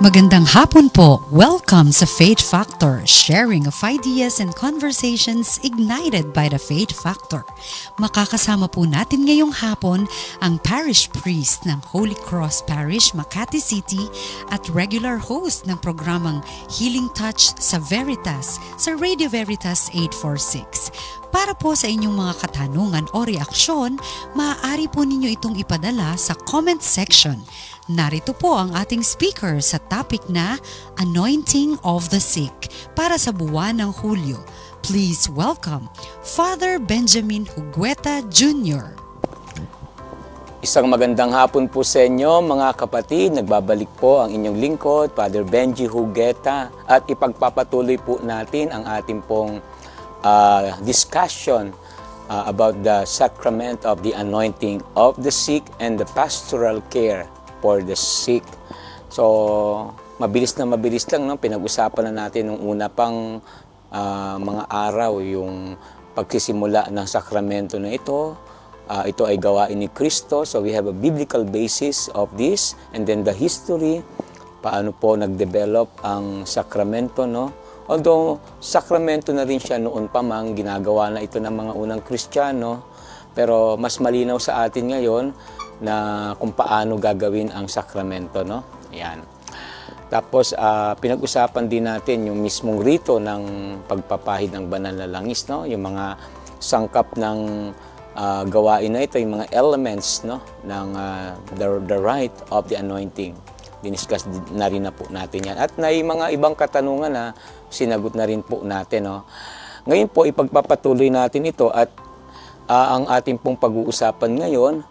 Magandang hapon po. Welcome sa Faith Factor, sharing of ideas and conversations ignited by the Faith Factor. Makakasama po natin ngayong hapon ang Parish Priest ng Holy Cross Parish, Makati City at regular host ng programang Healing Touch sa Veritas sa Radio Veritas 846. Para po sa inyong mga katanungan o reaksyon, maaari po ninyo itong ipadala sa comment section. Narito po ang ating speaker sa topic na Anointing of the Sick para sa buwan ng Hulyo. Please welcome Father Benjamin Hugueta Jr. Isang magandang hapon po sa inyo mga kapatid. Nagbabalik po ang inyong lingkod, Father Benji Hugueta. At ipagpapatuloy po natin ang ating pong discussion about the sacrament of the anointing of the sick and the pastoral care for the sick. So, mabilis lang, no? Pinag-usapan na natin nung una pang mga araw yung pagsisimula ng sakramento na ito. Ito ay gawain ni Kristo. So, we have a biblical basis of this. And then the history, paano po nag-develop ang sakramento, no? Although, sakramento na rin siya noon pa mang ginagawa na ito ng mga unang Kristiyano. Pero mas malinaw sa atin ngayon na kung paano gagawin ang sakramento, no? Ayan. Tapos, pinag-usapan din natin yung mismong rito ng pagpapahid ng banal na langis, no? Yung mga sangkap ng gawain na ito, yung mga elements, no? Ng the rite of the anointing. Diniscuss na rin na po natin yan. At may mga ibang katanungan na sinagot na rin po natin, no? Ngayon po, ipagpapatuloy natin ito at ang ating pong pag-uusapan ngayon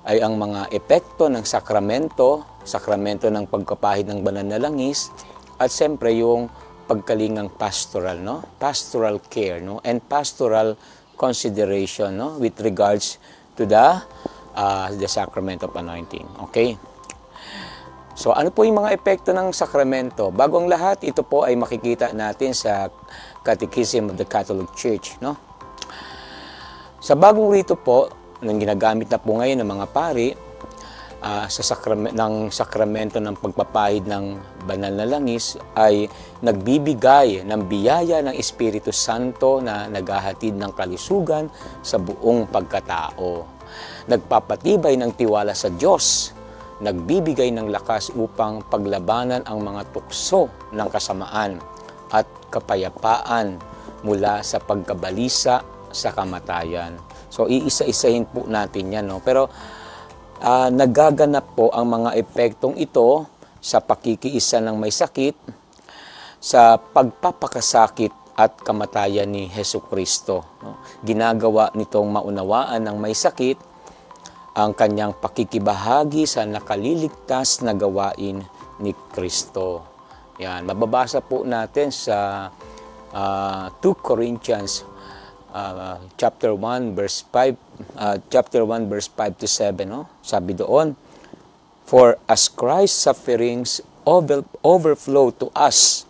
ay ang mga epekto ng sakramento ng pagkapahid ng banal na langis, at siyempre yung pagkalingang pastoral, no? Pastoral care, no? And pastoral consideration, no? With regards to the sacrament of anointing. Okay? So, ano po yung mga epekto ng sakramento? Bago ang lahat, ito po ay makikita natin sa Catechism of the Catholic Church, no? Sa bagong rito po, nang ginagamit na po ngayon ng mga pari sa sakramento ng pagpapahid ng banal na langis, ay nagbibigay ng biyaya ng Espiritu Santo na naghahatid ng kalusugan sa buong pagkatao. Nagpapatibay ng tiwala sa Diyos, nagbibigay ng lakas upang paglabanan ang mga tukso ng kasamaan at kapayapaan mula sa pagkabalisa sa kamatayan. So, iisa-isahin po natin yan, no? Pero, nagaganap po ang mga epektong ito sa pakikiisa ng may sakit, sa pagpapakasakit at kamatayan ni Hesukristo, no? Ginagawa nitong maunawaan ng may sakit ang kanyang pakikibahagi sa nakaliligtas na gawain ni Kristo. Yan, mababasa po natin sa 2 Corinthians chapter 1 verse 5 to 7, no? Sabi doon, "For as Christ's sufferings overflow to us,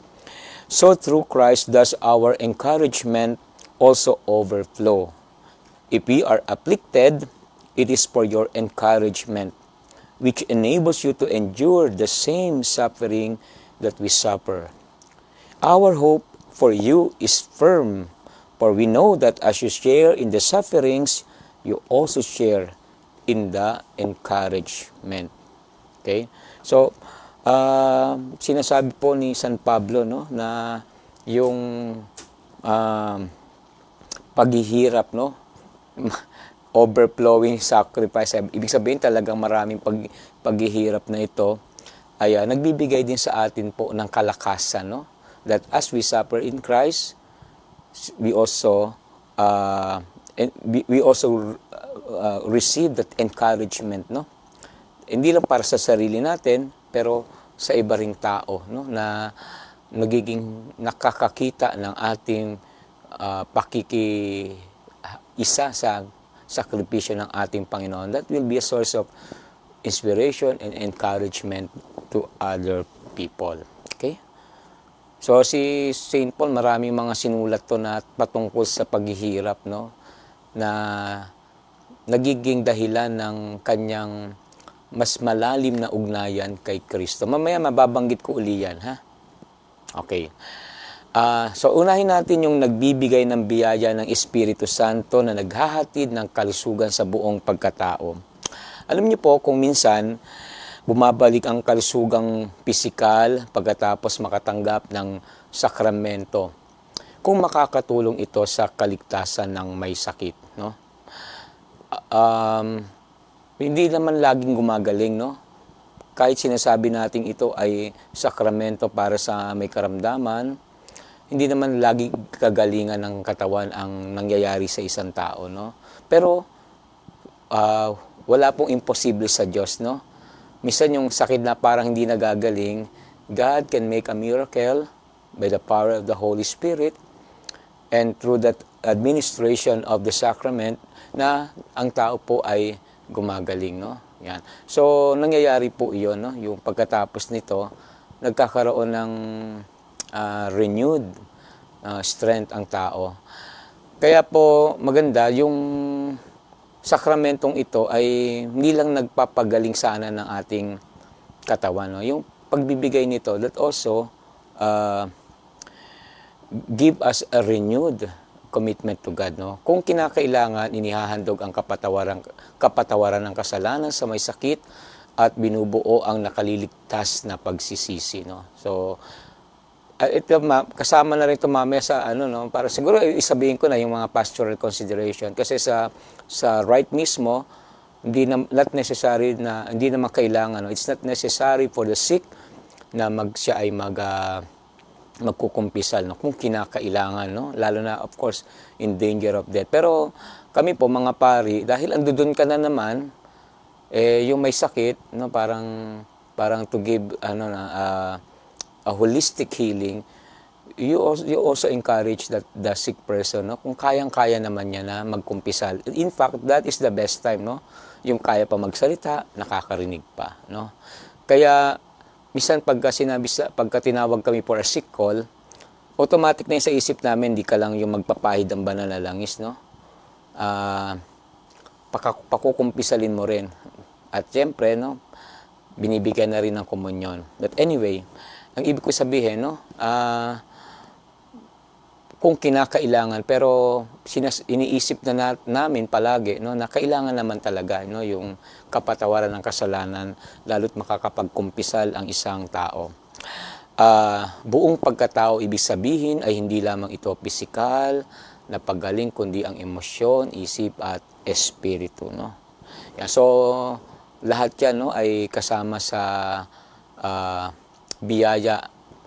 so through Christ does our encouragement also overflow. If we are afflicted, it is for your encouragement, which enables you to endure the same suffering that we suffer. Our hope for you is firm, for we know that as you share in the sufferings, you also share in the encouragement." Okay? So, sinasabi po ni San Pablo, no, na yung paghihirap, no, overflowing sacrifice, ibig sabihin talagang maraming paghihirap na ito, ay nagbibigay din sa atin po ng kalakasan, no? That as we suffer in Christ, we also receive that encouragement, no? Hindi lang para sa sarili natin, pero sa iba ring tao, no? Na nagiging nakakakita ng ating pakikiisa sa sakripisyo ng ating Panginoon. That will be a source of inspiration and encouragement to other people. Okay? So, si St. Paul, maraming mga sinulat to na patungkol sa paghihirap, no? Na nagiging dahilan ng kanyang mas malalim na ugnayan kay Kristo. Mamaya mababanggit ko uli yan, ha? Okay. So unahin natin yung nagbibigay ng biyaya ng Espiritu Santo na naghahatid ng kalusugan sa buong pagkatao. Alam niyo po kung minsan bumabalik ang kalusugang pisikal pagkatapos makatanggap ng sakramento. Kung makakatulong ito sa kaligtasan ng may sakit, no? Hindi naman laging gumagaling, no? Kahit sinasabi natin ito ay sakramento para sa may karamdaman, hindi naman laging kagalingan ng katawan ang nangyayari sa isang tao, no? Pero wala pong imposible sa Diyos, no? Minsan yung sakit na parang hindi nagagaling, God can make a miracle by the power of the Holy Spirit and through that administration of the sacrament na ang tao po ay gumagaling, no? Yan. So, nangyayari po iyon, no? Yung pagkatapos nito, nagkakaroon ng renewed strength ang tao. Kaya po, maganda, yung sakramentong ito ay hindi lang nagpapagaling sana ng ating katawan, no? Yung pagbibigay nito, that also give us a renewed commitment to God, no? Kung kinakailangan, inihahandog ang kapatawaran ng kasalanan sa may sakit at binubuo ang nakaliligtas na pagsisisi, no? So, ito kasama na rin ito mamaya sa no, para siguro isabihin ko na yung mga pastoral consideration kasi sa rite mismo hindi naman kailangan, no? It's not necessary for the sick na siya ay magkukumpisal, no? Kung kinakailangan, no? Lalo na, of course, in danger of death. Pero kami po, mga pari, dahil andun ka na naman, yung may sakit, no? Parang to give a holistic healing, you also encourage the sick person, no? Kung kayang-kaya naman niya na magkumpisal. In fact, that is the best time, no? Yung kaya pa magsalita, nakakarinig pa, no? Kaya minsan pagka tinawag kami for a sick call, automatic na sa isip namin, di ka lang yung magpapahid ang banal na langis, no? Pakukumpisalin mo rin. At siyempre, no, binibigyan na rin ng komunyon. But anyway, ang ibig ko sabihin, no, kung kinakailangan, pero iniisip na namin palagi, no, na kailangan naman talaga, no, yung kapatawaran ng kasalanan, lalo't makakapagkumpisal ang isang tao. Buong pagkatao, ibig sabihin ay hindi lamang ito pisikal na paggaling, kundi ang emosyon, isip at espiritu, no. Yan, so lahat yan, no, ay kasama sa biyaya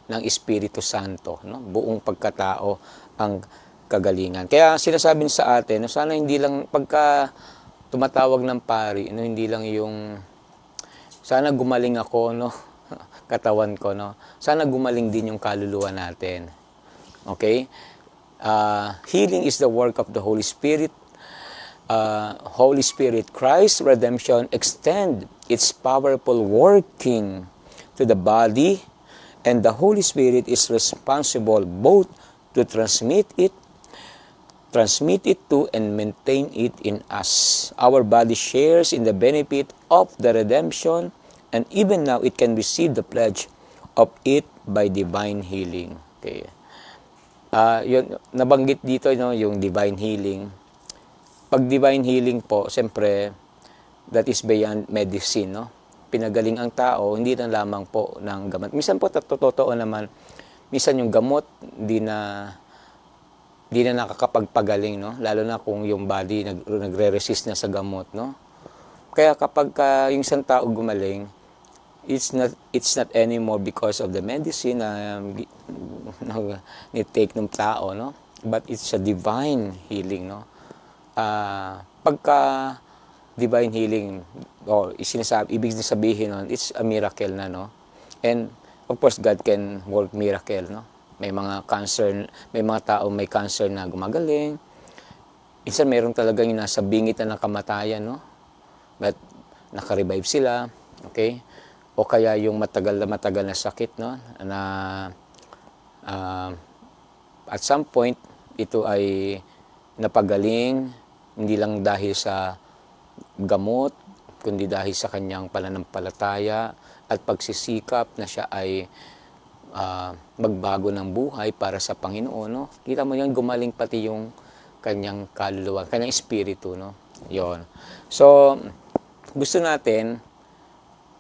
ng Espiritu Santo, no? Buong pagkatao ang kagalingan. Kaya sinasabi sa atin, no, sana hindi lang pagka tumatawag ng pari, no, hindi lang yung sana gumaling ako, no, katawan ko, no. Sana gumaling din yung kaluluwa natin. Okay? Healing is the work of the Holy Spirit. Holy Spirit, Christ's redemption extend its powerful working to the body, and the Holy Spirit is responsible both to transmit it to, and maintain it in us. Our body shares in the benefit of the redemption, and even now it can receive the pledge of it by divine healing. Okay. Yun, nabanggit dito, no, yung divine healing. Pag divine healing po, siyempre, that is beyond medicine, no? Pinagaling ang tao, hindi na lamang po ng gamot. Minsan po, totoo naman, minsan yung gamot, hindi na nakakapagpagaling, no? Lalo na kung yung body nagre-resist na sa gamot, no? Kaya kapag yung isang tao gumaling, it's not anymore because of the medicine na ni-take ng tao, no? But it's a divine healing, no? Pagka divine healing, ibig sabihin nun, it's a miracle na, no? And of course, God can work miracle, no? May mga tao may cancer na gumagaling. Minsan meron talaga yung nasa bingit na ng kamatayan, no? But naka-revive sila, okay? O kaya yung matagal na sakit, no? Na at some point, ito ay napagaling, hindi lang dahil sa gamot, kundi dahil sa kanyang pananampalataya at pagsisikap na siya ay magbago ng buhay para sa Panginoon, no? Kita mo yan, gumaling pati yung kanyang kaluluwa, kanyang espiritu, no? Yon. So, gusto natin,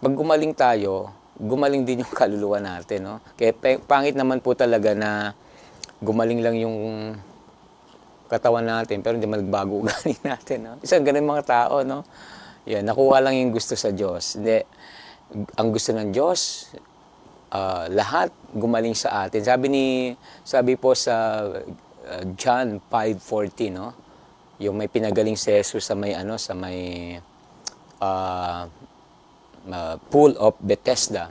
pag gumaling tayo, gumaling din yung kaluluwa natin, no? Kaya pangit naman po talaga na gumaling lang yung katawan natin, pero hindi magbago ugali natin, no? Isang ganun mga tao, no? Yan, nakuha lang yung gusto sa Diyos. Hindi, ang gusto ng Diyos, lahat gumaling sa atin. Sabi po sa John 5:40, no? Yung may pinagaling si Jesus sa may pool of Bethesda.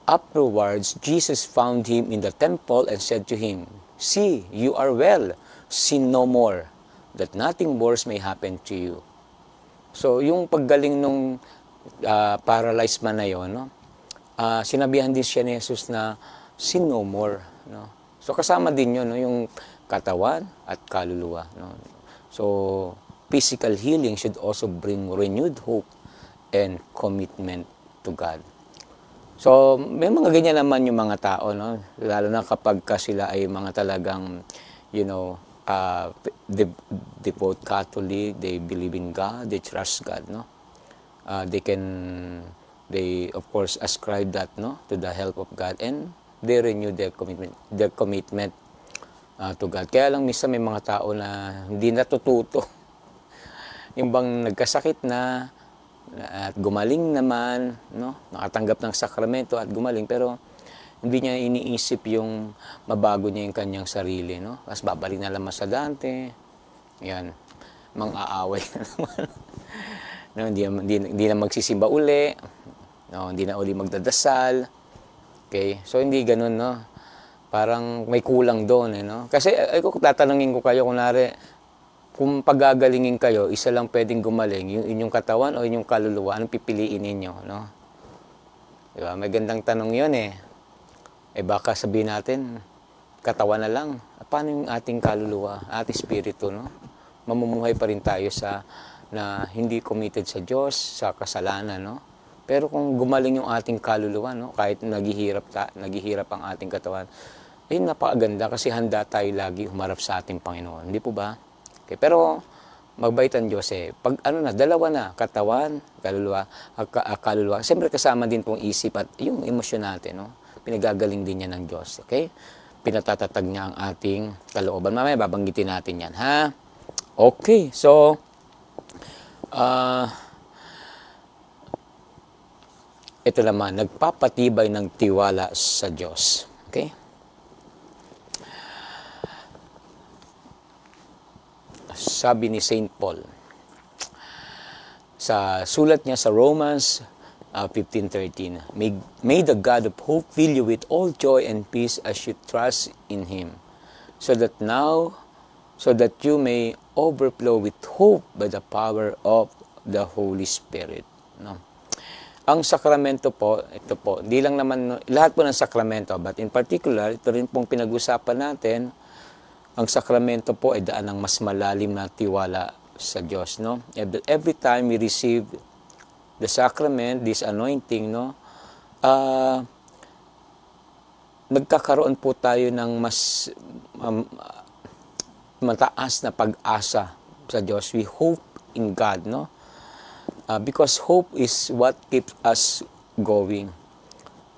Afterwards, Jesus found him in the temple and said to him, "See, you are well. Sin no more, that nothing worse may happen to you." So, yung paggaling nung paralyzed man na yun, no? Sinabihan din siya ni Jesus na sin no more, no? So, kasama din yun, no? Yung katawan at kaluluwa, no? So, physical healing should also bring renewed hope and commitment to God. So, may mga ganyan naman yung mga tao, no? Lalo na kapag sila ay mga talagang, devout Catholic, they believe in God, they trust God, no? They of course ascribe that, no, to the help of God, and they renew their commitment to God. Kaya lang minsan may mga tao na hindi natututo. Yung bang nagkasakit na at gumaling naman, no? Nakatanggap ng sakramento at gumaling, pero hindi niya iniisip yung mabago niya yung kanyang sarili, no? Tapos babalik na naman sa dante. Yan. Mang-aaway na naman. No, hindi na magsisimba uli. No, hindi na uli magdadasal. Okay? So, hindi ganun, no? Parang may kulang doon, no? Kasi, kung tatanungin ko kayo, kunwari, kung pagagalingin kayo, isa lang pwedeng gumaling, yung inyong katawan o inyong kaluluwa, anong pipiliin ninyo, no? Diba? May gandang tanong yun, eh. Baka sabihin natin, katawan na lang. Paano yung ating kaluluwa, ating espiritu, no? Mamumuhay pa rin tayo na hindi committed sa Diyos, sa kasalanan, no? Pero kung gumaling yung ating kaluluwa, no? Kahit naghihirap ang ating katawan, napakaganda kasi handa tayo lagi humarap sa ating Panginoon. Hindi po ba? Okay, pero magbait ang Diyos, eh. Pag dalawa na, katawan, kaluluwa. Siyempre kasama din pong isip at yung emosyon natin, no? Pinagagaling din yan ng Diyos, okay? Pinatatatag niya ang ating kalooban. Mamaya babanggitin natin yan, ha? Okay, so, ito naman, nagpapatibay ng tiwala sa Diyos, okay? Sabi ni Saint Paul, sa sulat niya sa Romans 15:13, May the God of hope fill you with all joy and peace as you trust in Him, so that you may overflow with hope by the power of the Holy Spirit. No? Ang sakramento po, ito po, hindi lang naman, lahat po ng sakramento, but in particular, ito rin pong pinag-usapan natin, ang sakramento po ay daan ng mas malalim na tiwala sa Diyos. No? Every time we receive the sacrament, this anointing, no, nagkakaroon po tayo ng mas mataas na pag-asa sa Diyos. We hope in God, no? Because hope is what keeps us going.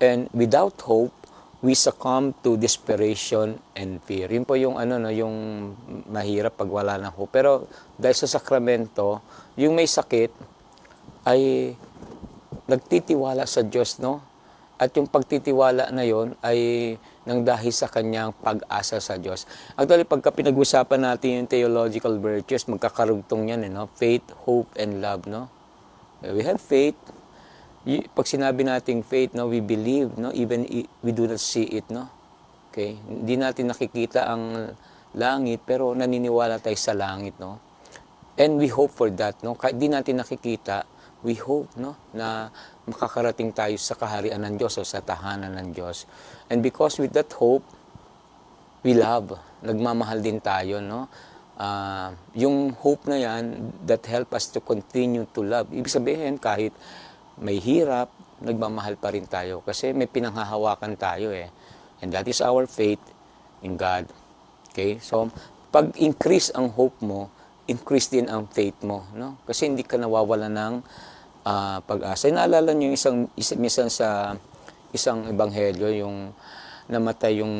And without hope, we succumb to desperation and fear. Yun po yung yung mahirap pag wala ng hope. Pero dahil sa sakramento, yung may sakit ay nagtitiwala sa Diyos, no? At yung pagtitiwala na yon ay nang dahil sa kanyang pag-asa sa Diyos. Actually, pagka pinag-usapan natin yung theological virtues, magkakarugtong yan, no? Faith, hope, and love, no? We have faith. Pag sinabi nating faith, no, we believe, no, even we do not see it, no? Okay? Hindi natin nakikita ang langit, pero naniniwala tayo sa langit, no? And we hope for that, no? Kahit di natin nakikita, we hope, no, na makakarating tayo sa kaharian ng Diyos o sa tahanan ng Diyos. And because with that hope, we love. Nagmamahal din tayo, no? yung hope na yan that help us to continue to love. Ibig sabihin, kahit may hirap, nagmamahal pa rin tayo kasi may pinanghahawakan tayo eh. And that is our faith in God. Okay? So, pag increase ang hope mo, increase din ang faith mo, no? Kasi hindi ka nawawala ng pag-asa. Naalala niyo minsan sa isang ebanghelyo, yung namatay yung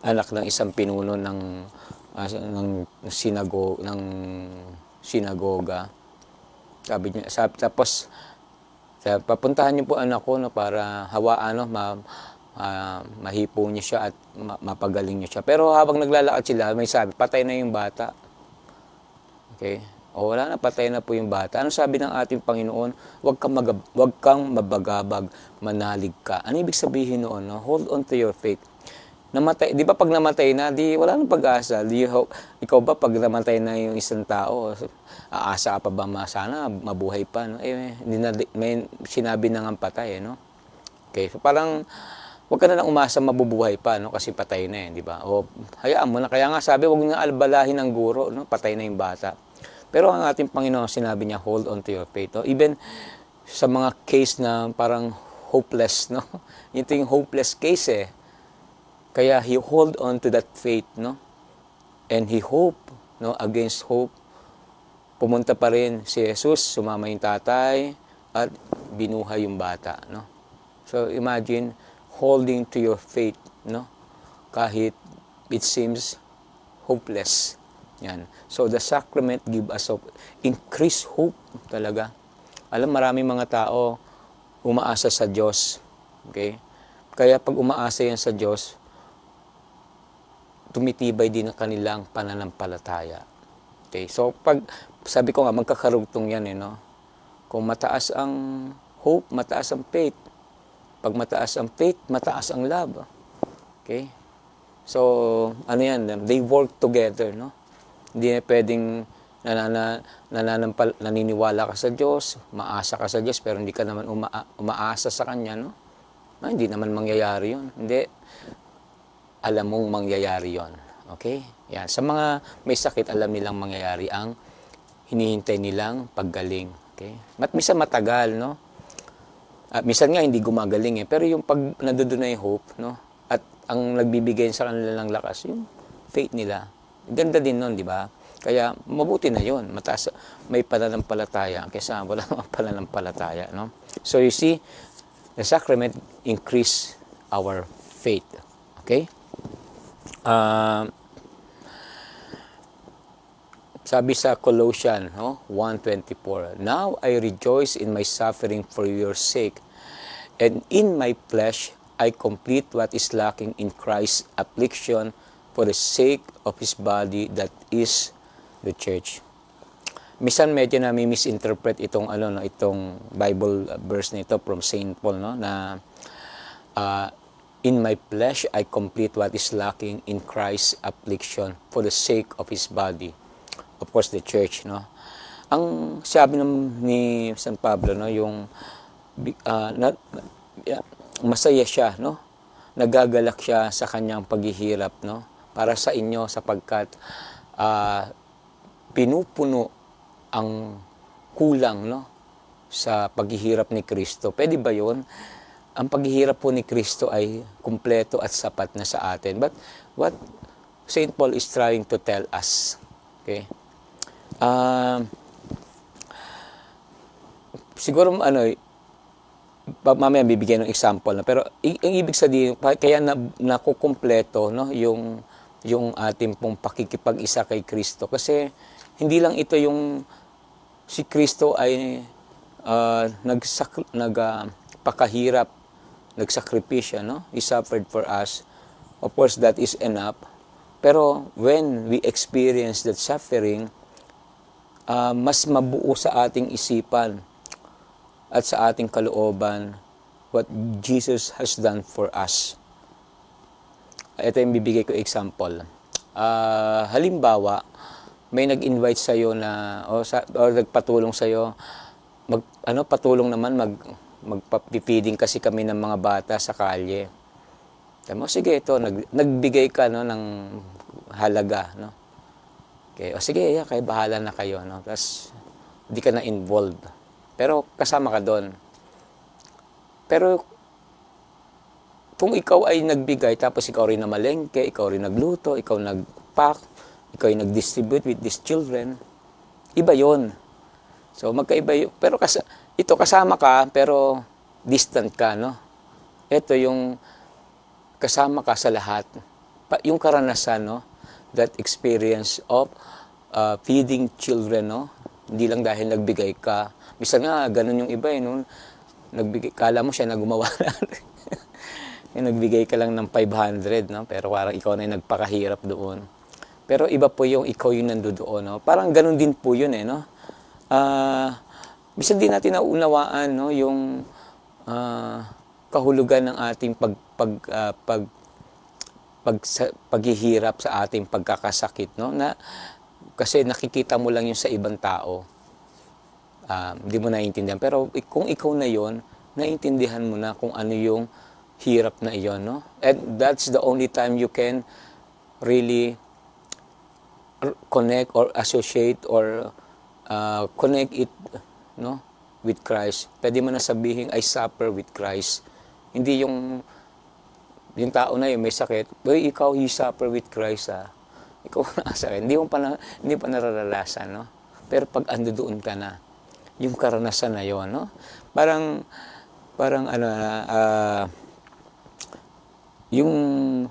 anak ng isang pinuno ng sinagoga. Sabi niya, tapos papuntahan niyo po anak ko, no, para hawaan, no, mahipo niya siya at mapagaling niya siya. Pero habang naglalakad sila, may sabi, patay na yung bata. Okay? O wala na, patay na po yung bata. Ano sabi ng ating Panginoon? Huwag kang mabagabag, manalig ka. Ano ibig sabihin noon? No? Hold on to your faith. Namatay, di ba pag namatay na, di wala nang pag-asa. Ikaw ba pag namatay na yung isang tao, aasa ka pa ba sana mabuhay pa? No? May sinabi na nga patay, no? Okay, so parang huwag ka na lang umasa mabubuhay pa, no? Kasi patay na di ba? O hayaan mo na. Kaya nga sabi, huwag nga albalahin ng guro, no? Patay na yung bata. Pero ang ating Panginoon, sinabi niya, hold on to your faith. No? Even sa mga case na parang hopeless, no? Ito yung hopeless case eh. Kaya he hold on to that faith, no? And he hope, no? Against hope. Pumunta pa rin si Jesus, sumama yung tatay, at binuhay yung bata, no? So imagine holding to your faith, no? Kahit it seems hopeless. Yan. So the sacrament give us hope. Increase hope talaga. Alam, maraming mga tao umaasa sa Diyos. Okay? Kaya pag umaasa yan sa Diyos, tumitibay din ang kanilang pananampalataya. Okay? So pag sabi ko nga, magkakarugtong yan eh, no? Kung mataas ang hope, mataas ang faith. Pag mataas ang faith, mataas ang love. Okay? So, ano yan? They work together, no? Hindi na pwedeng naniniwala ka sa Diyos, maasa ka sa Diyos, pero hindi ka naman umaasa sa Kanya, no? Hindi naman mangyayari yun. Hindi. Alam mong mangyayari yon. Okay? Yan. Sa mga may sakit, alam nilang mangyayari ang hinihintay nilang paggaling. Okay? Minsan matagal, no? At minsan nga hindi gumagaling eh. Pero yung pag nandoon na yung hope, no? At ang nagbibigay sa kanila ng lakas, yung faith nila. Ganda din nun, di ba? Kaya mabuti na yon. Mataas, may pananampalataya kaysa wala namang pananampalataya, no? So you see, the sacrament increase our faith. Okay? Sabi sa Colossians, no? 1:24, now I rejoice in my suffering for your sake, and in my flesh I complete what is lacking in Christ's affliction for the sake of His body, that is the church. Minsan medyo nami-misinterpret itong itong Bible verse nito from Saint Paul, no, na in my flesh I complete what is lacking in Christ's affliction for the sake of His body, of course the church, no. Ang sabi ni San Pablo, no, yung masaya siya, no, nagagalak siya sa kanyang paghihirap, no, para sa inyo, sapagkat pinupuno ang kulang, no, sa paghihirap ni Kristo. Pwede ba yun? Ang paghihirap po ni Kristo ay kumpleto at sapat na sa atin. But what St. Paul is trying to tell us, okay? Siguro mamaya bibigyan ng example na, pero ang ibig sabihin kaya nakukumpleto, no, yung ating pong pakikipag-isa kay Kristo, kasi hindi lang ito yung si Kristo ay nagpakahirap, nagsakripisyo, no? He suffered for us. Of course, that is enough. Pero when we experience that suffering, mas mabuo sa ating isipan at sa ating kalooban what Jesus has done for us. Ito yung bibigay ko example. Halimbawa, may nag-invite sa iyo na o nagpatulong sa iyo, patulong naman magpapipiding kasi kami ng mga bata sa kalye. Tama, sige ito, nagbigay ka, no, ng halaga, no? Okay, o sige, yeah, kayo bahala na kayo, no? Tapos, hindi ka na involved. Pero kasama ka doon. Pero, kung ikaw ay nagbigay, tapos ikaw rin namalengke, ikaw rin nagluto, ikaw nagpack, ikaw ay nag-distribute with these children, iba yon. So, magkaiba yun. Pero ito kasama ka, pero distant ka, no? Ito yung kasama ka sa lahat. Yung karanasan, no? That experience of feeding children, no? Hindi lang dahil nagbigay ka. Minsan nga, ganun yung iba, no? Nagbigay, kala mo siya na gumawa na. Nagbigay ka lang ng 500, no? Pero parang ikaw na yung nagpakahirap doon. Pero iba po yung ikaw yung nandoon, no? Parang ganun din po yun, no? Minsan din natin naunawaan, no? Yung kahulugan ng ating paghihirap sa ating pagkakasakit, no? Na kasi nakikita mo lang yung sa ibang tao. Hindi mo naiintindihan. Pero kung ikaw na yon, naiintindihan mo na kung ano yung hirap na iyon, no? And that's the only time you can really connect or associate or connect it, no, with Christ. Pwede mo na sabihin, I suffer with Christ. Hindi yung tao na yun may sakit, boy, ikaw you suffer with Christ, ikaw na sakit. Hindi pa nararanasan, no? Pero pag ando doon ka na, yung karanasan na yun, no? Parang ano, yung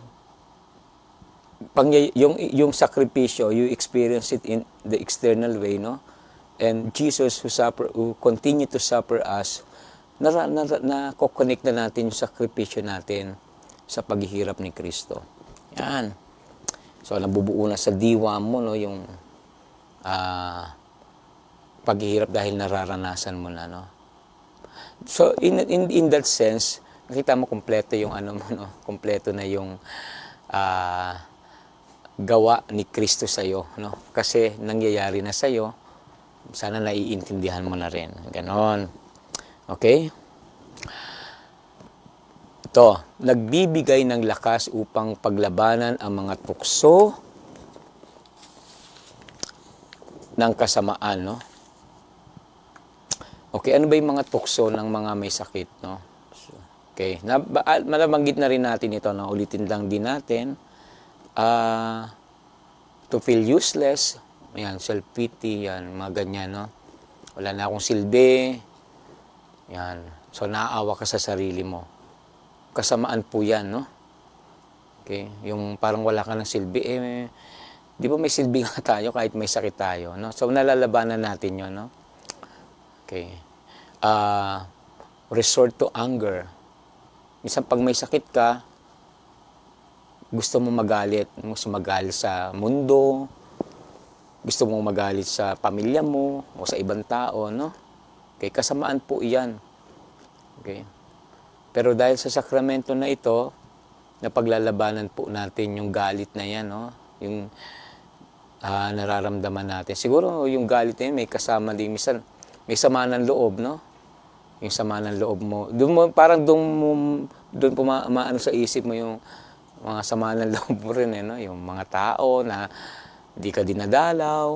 sakripisyo, you experience it in the external way, no? And Jesus who continue to suffer us, na-connect na natin yung sakripisyo natin sa paghihirap ni Kristo. Yan. So, nabubuo na sa diwa mo, no, yung paghihirap dahil nararanasan mo na, no. So, in that sense, nakita mo kompleto yung ano mo, no, kompleto na yung gawa ni Kristo sa iyo, no. Kasi nangyayari na sa iyo, sana naiintindihan mo na rin. Ganon. Okay? Ito, nagbibigay ng lakas upang paglabanan ang mga tukso ng kasamaan, no? Okay, ano ba yung mga tukso ng mga may sakit, no? Okay, nabanggit na rin natin ito, no? Ulitin lang din natin. To feel useless, yan, self-pity, yan, mga ganyan, no? Wala na akong silbi, yan. So, naaawa ka sa sarili mo. Kasamaan po yan, no? Okay, yung parang wala ka ng silbi, di ba may silbi nga tayo kahit may sakit tayo, no? So, nalalabanan natin yun, no? Okay. Resort to anger. Minsan pag may sakit ka, gusto mo magalit. Gusto magalit sa mundo, gusto mo magalit sa pamilya mo o sa ibang tao, no? Okay, kasamaan po iyan. Okay. Pero dahil sa sakramento na ito, napaglalabanan po natin yung galit na yan, no? Yung nararamdaman natin. Siguro yung galit na yun, may kasama din, minsan, may sama ng loob, no? Yung sama ng loob mo. Parang doon po maano sa isip mo yung mga sama ng loob mo rin, no? Yung mga tao na di ka dinadalaw,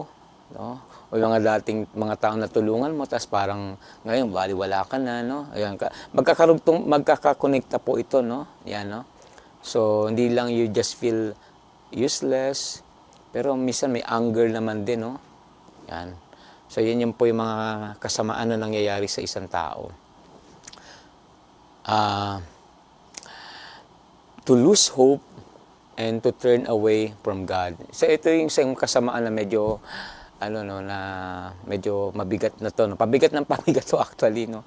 no? O yung mga tao na tulungan mo, tapos parang ngayon, baliwala ka na, no? Ayan, magkakakonekta po ito, no? Yan, no? So, hindi lang you just feel useless, pero minsan may anger naman din, no? Yan. So, yan yung po yung mga kasamaan na nangyayari sa isang tao. To lose hope and to turn away from God. So, ito yung isang kasamaan na medyo na medyo mabigat na to, no? Pabigat to actually, no.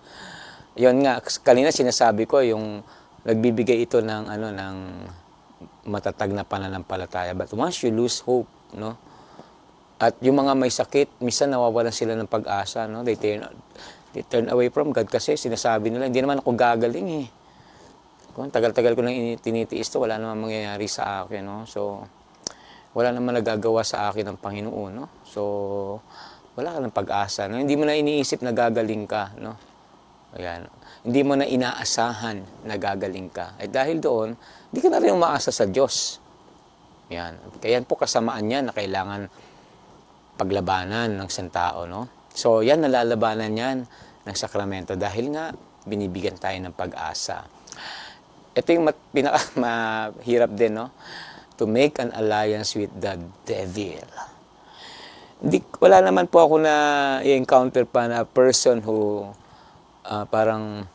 Yon nga kanina sinasabi ko yung nagbibigay ito ng ng matatag na pananampalataya. But once you lose hope, no, at yung mga may sakit, minsan nawawalan sila ng pag-asa, no. They turn away from God kasi sinasabi nila, hindi naman ako gagaling, eh. Kung tagal-tagal ko nang tinitiis to, wala namang mangyayari sa akin, no. So, wala naman nagagawa sa akin ng Panginoon, no? So, wala ka ng pag-asa, no? Hindi mo na iniisip na gagaling ka, no? Ayan. Hindi mo na inaasahan na gagaling ka. At dahil doon, hindi ka na rin umaasa sa Diyos. Yan. Kaya yan po kasamaan niya na kailangan paglabanan ng isang tao, no? So, yan, nalalabanan yan ng sakramento dahil nga binibigyan tayo ng pag-asa. Ito yung pinakamahirap din, no? To make an alliance with the devil. Wala naman po ako na i-encounter pa na person who parang,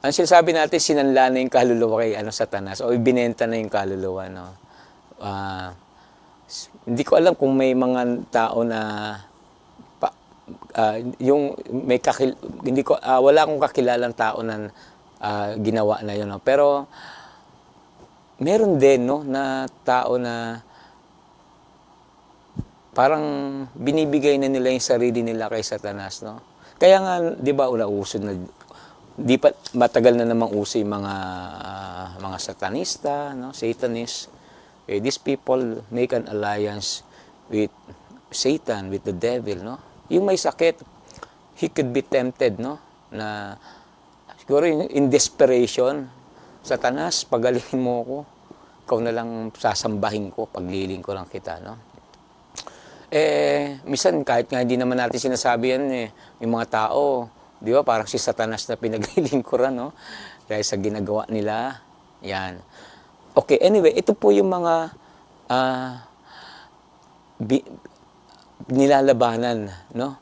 ang sinasabi natin, sinanla na yung kaluluwa kay Satanas o ibinenta na yung kaluluwa, no? Hindi ko alam kung may mga tao na yung may wala akong kakilalang tao na ginawa na yun, no? Pero meron din, no, na tao na parang binibigay na nila yung sarili nila kay Satanas, no? Kaya nga, 'di ba, uso na di pa matagal na namang uso yung mga satanista, no, Satanists. These people make an alliance with Satan, with the devil, no? Yung may sakit, he could be tempted, no, na siguro in desperation, Satanas, pagalingin mo ako, ikaw na lang sasambahin ko, pagliling ko lang kita, no? Minsan kahit nga hindi naman natin sinasabi yan, yung mga tao, di ba, parang si Satanas na pinaglilingkuran, no? Dahil sa ginagawa nila, yan. Okay, anyway, ito po yung mga nilalabanan, no?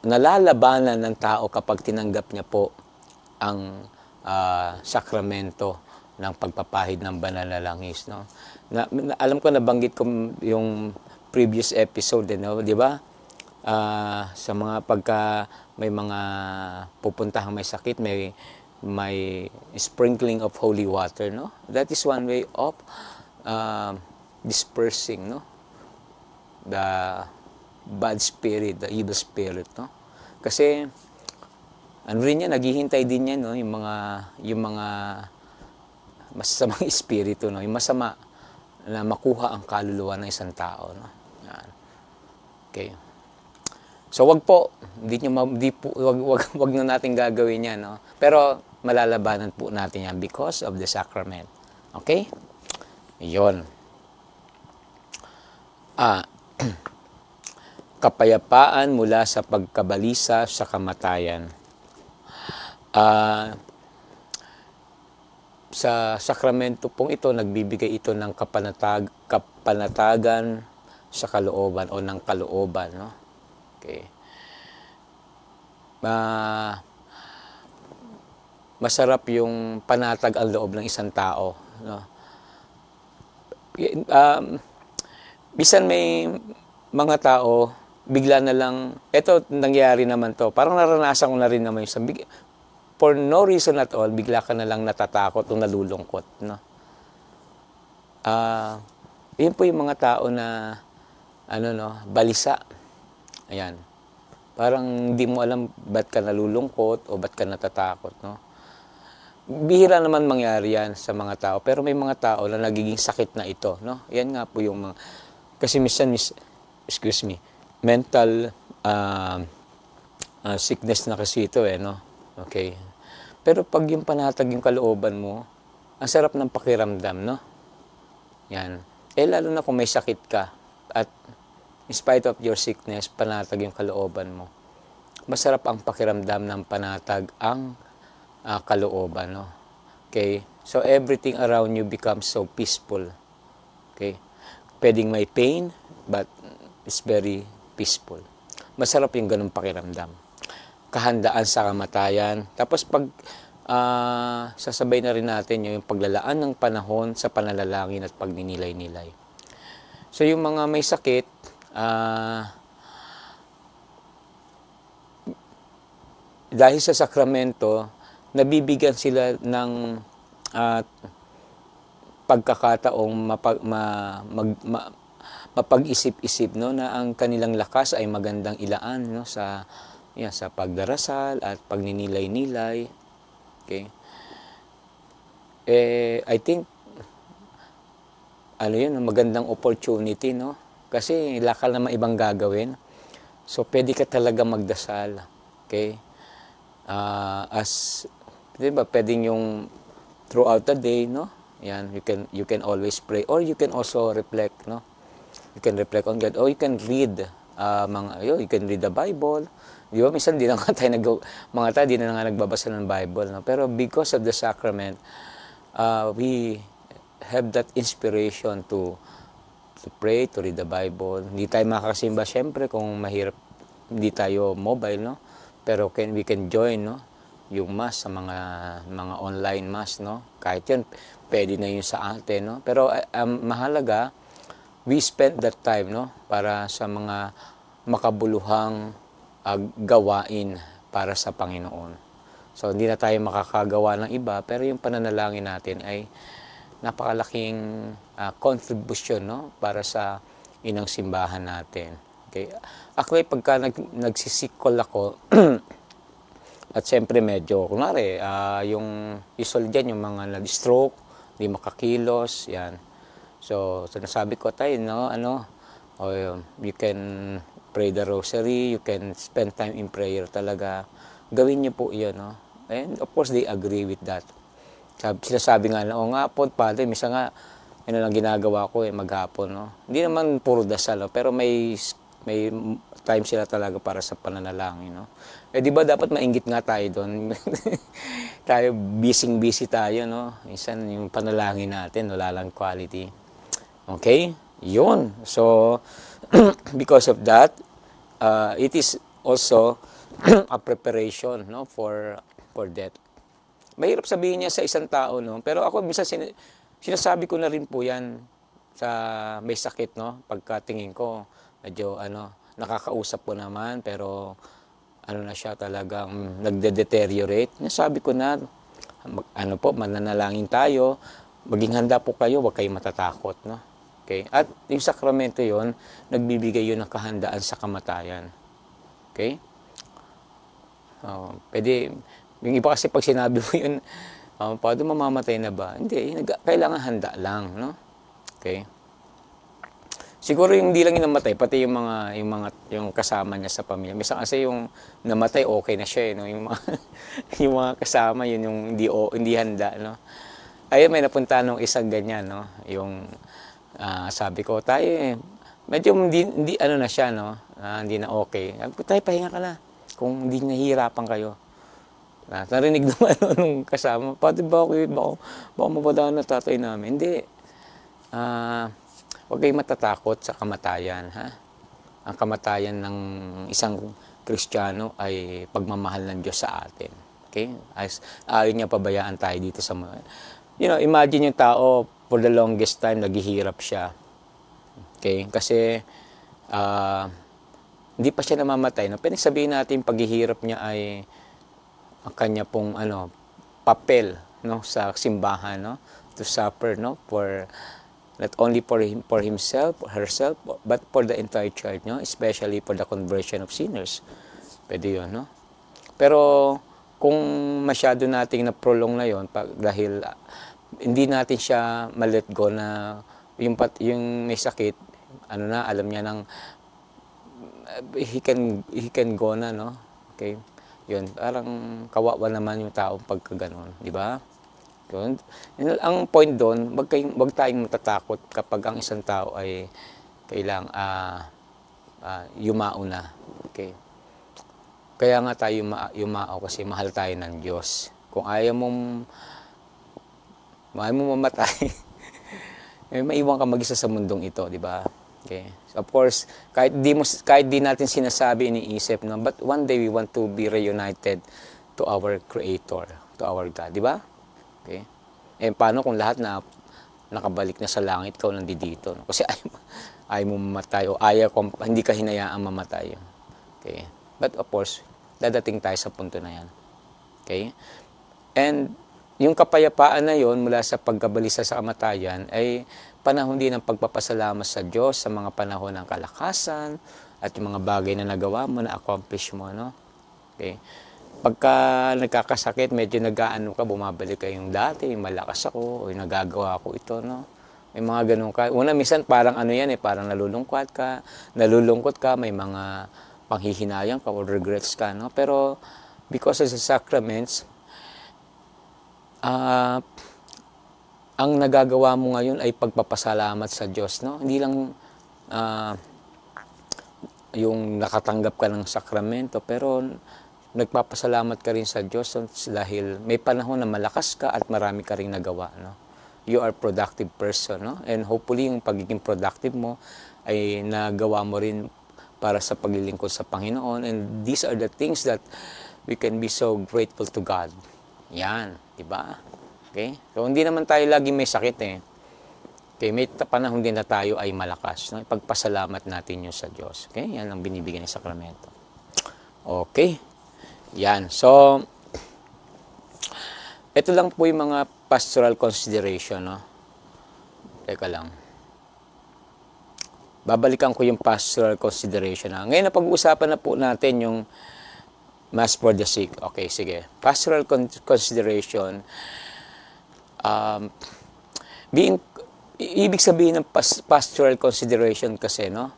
Nalalabanan ng tao kapag tinanggap niya po ang sakramento ng pagpapahid ng banal na langis, no? Alam ko, nabanggit ko yung previous episode, no? Di ba? Sa mga pagka may mga pupuntahang may sakit, may sprinkling of holy water, no? That is one way of dispersing, no, the bad spirit, the evil spirit, no? Kasi ano rin yan, naghihintay din yan, no, yung mga masasamang espiritu, no, yung masama na makuha ang kaluluwa ng isang tao, no? Yan. Okay. So wag na natin gagawin yan, no? Pero malalabanan po natin yan because of the sacrament. Okay? 'Yon. Kapayapaan mula sa pagkabalisa sa kamatayan. Sa sakramento pong ito, nagbibigay ito ng kapanatagan sa kalooban o ng kalooban, no? Okay. Masarap yung panatag ang loob ng isang tao, no? Bisan may mga tao, bigla na lang, eto nangyari naman to, parang naranasan ko na rin naman yung for no reason at all, bigla ka na lang natatakot o nalulungkot, no? Yun po yung mga tao na, balisa. Ayan. Parang hindi mo alam ba't ka nalulungkot o ba't ka natatakot, no? Bihira naman mangyari yan sa mga tao, pero may mga tao na nagiging sakit na ito, no? Yan nga po yung mga, kasi mental sickness na kasi ito, no? Okay. Pero pag yung panatag yung kalooban mo, ang sarap ng pakiramdam, no? Yan. Lalo na kung may sakit ka at in spite of your sickness, panatag yung kalooban mo. Masarap ang pakiramdam ng panatag ang kalooban, no? Okay? So, everything around you becomes so peaceful. Okay? Pwedeng may pain, but it's very peaceful. Masarap yung ganung pakiramdam. Kahandaan sa kamatayan. Tapos, pag sasabay na rin natin yung paglalaan ng panahon sa pananalangin at pagninilay-nilay. So, yung mga may sakit, dahil sa sakramento, nabibigyan sila ng pagkakataong mapag-isip-isip, no, na ang kanilang lakas ay magandang ilaan, no, sa pagdarasal at pagninilay-nilay. Okay? I think magandang opportunity, no? Kasi lakal naman ibang gagawin. So pwede ka talaga magdasal. Okay? Diba, pwedeng yung throughout the day, no? Yan, you can always pray, or you can also reflect, no? You can reflect on God, or you can read you can read the Bible. Di ba? Minsan di na nga tayo mga tayo di na nga nagbabasa ng Bible, no? Pero because of the sacrament, we have that inspiration to pray, to read the Bible. Hindi tayo makakasimba syempre kung mahirap, hindi tayo mobile, no? Pero we can join, no? Yung mass sa mga online mass, no? Kahit yan, pwede na yun sa atin, no? Pero mahalaga, we spend that time, no? Para sa mga makabuluhang gawain para sa Panginoon. So, hindi na tayo makakagawa ng iba, pero yung pananalangin natin ay napakalaking contribution, no? Para sa inang simbahan natin. Okay? Actually, pagka nagsisikol ako, at siyempre medyo, kunwari, yung usual dyan, yung mga nag-stroke, hindi makakilos, yan. So nasabi ko tayo, no, you can pray the rosary, you can spend time in prayer talaga. Gawin niyo po yun, no? And of course, they agree with that. Sinasabi nga, oo nga po, Padre, misa nga, ano lang ginagawa ko, maghapon, no? Hindi naman puro dasal, no? Pero may time sila talaga para sa pananalangin, no? Di ba dapat mainggit nga tayo doon? Tayo, busy tayo, no? Minsan yung panalangin natin, wala lang quality. Okay? Yun. So, because of that, it is also a preparation, no, for death. Mahirap sabihin niya sa isang tao, no? Pero ako, minsan sinasabi ko na rin po yan sa may sakit, no? Pagkatingin ko, medyo, nakakausap ko naman, pero na siya talagang nagde-deteriorate. Nasabi ko na, mananalangin tayo, maging handa po kayo, huwag kayong matatakot, no? Okay? At yung sakramento yon, nagbibigay yun ng kahandaan sa kamatayan. Okay? Pwede, yung iba kasi pag sinabi mo yun, paano mamamatay na ba? Hindi, kailangan handa lang, no? Okay? Siguro yung hindi lang yung namatay, pati yung kasama niya sa pamilya. Minsan kasi yung namatay, okay na siya, no? Yung mga kasama, yun yung hindi handa, no? Ayun, may napunta nung isang ganyan, no? Yung sabi ko, tayo medyo hindi na siya, no? Hindi na okay. Sabi ko, tayo, pahinga ka na. Kung hindi nahihirapan kayo. Narinig naman nung kasama, pati ba ako, baka mabadaan na tatay namin. Hindi. Huwag kayong matatakot sa kamatayan, ha? Ang kamatayan ng isang Kristiyano ay pagmamahal ng Diyos sa atin. Okay? Ayaw niya pabayaan tayo dito sa mga. Imagine yung tao, for the longest time, naghihirap siya. Okay? Kasi, hindi pa siya namamatay. No? Pero sabihin natin, paghihirap niya ay ang kanya pong, papel, no? Sa simbahan, no? To suffer, no? Not only for himself, herself, but for the entire church, no? Especially for the conversion of sinners. Pwede yun, no? Pero kung masyado nating na-prolong na yun, dahil hindi natin siya ma-let go na yung may sakit, alam niya nang he can go na, no? Okay? Yun, parang kawawa naman yung tao pagka ganun, di ba? Yun. Ang point doon, wag tayong matatakot kapag ang isang tao ay kailang yumao na. Okay? Kaya nga tayo yumao kasi mahal tayo ng Diyos. Kung ayaw mong mamatay, maiwan ka mag-isa sa mundong ito, di ba? Okay. So of course, kahit di natin sinasabi, iniisip, no, but one day we want to be reunited to our Creator, to our God, di ba? Okay? Paano kung lahat na nakabalik na sa langit, ikaw nandito, no? Kasi ayaw mo mamatay o hindi ka hinayaang mamatay. Okay? But of course, dadating tayo sa punto na yan. Okay? And yung kapayapaan na yon mula sa pagkabalisa sa kamatayan ay panahon din ng pagpapasalamat sa Diyos sa mga panahon ng kalakasan at yung mga bagay na nagawa mo, na-accomplish mo, no? Okay? Pagka nagkakasakit, medyo nag-aano ka, bumabalik ka yung dati, malakas ako, o nagagawa ko ito, no? May mga ganun ka. Una, minsan parang parang nalulungkot ka, may mga panghihinayang ka or regrets ka, no? Pero because of the sacraments, ang nagagawa mo ngayon ay pagpapasalamat sa Diyos, no? Hindi lang yung nakatanggap ka ng sakramento, pero nagpapasalamat ka rin sa Diyos dahil may panahon na malakas ka at marami ka rin nagawa, no? You are productive person, no? And hopefully yung pagiging productive mo ay nagawa mo rin para sa paglilingkod sa Panginoon, and these are the things that we can be so grateful to God. Yan, di ba? Okay? So hindi naman tayo lagi may sakit eh. Okay, may panahon din na tayo ay malakas. No? Ipagpasalamat natin yun sa Diyos. Okay? Yan ang binibigyan ng sakramento. Okay. Yan. So, ito lang po yung mga pastoral consideration. No? Teka lang. Babalikan ko yung pastoral consideration. Ngayon, napag-uusapan na po natin yung Mass for the Sick. Okay, sige. Pastoral consideration. Ibig sabihin ng pastoral consideration kasi, no?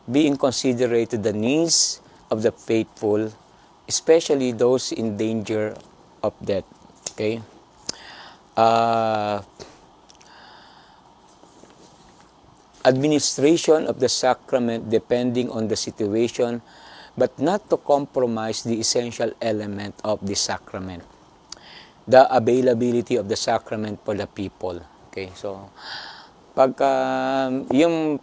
Being considerate to the needs of the faithful, especially those in danger of death. Okay? Administration of the sacrament depending on the situation, but not to compromise the essential element of the sacrament. The availability of the sacrament for the people. Okay, so pagka yung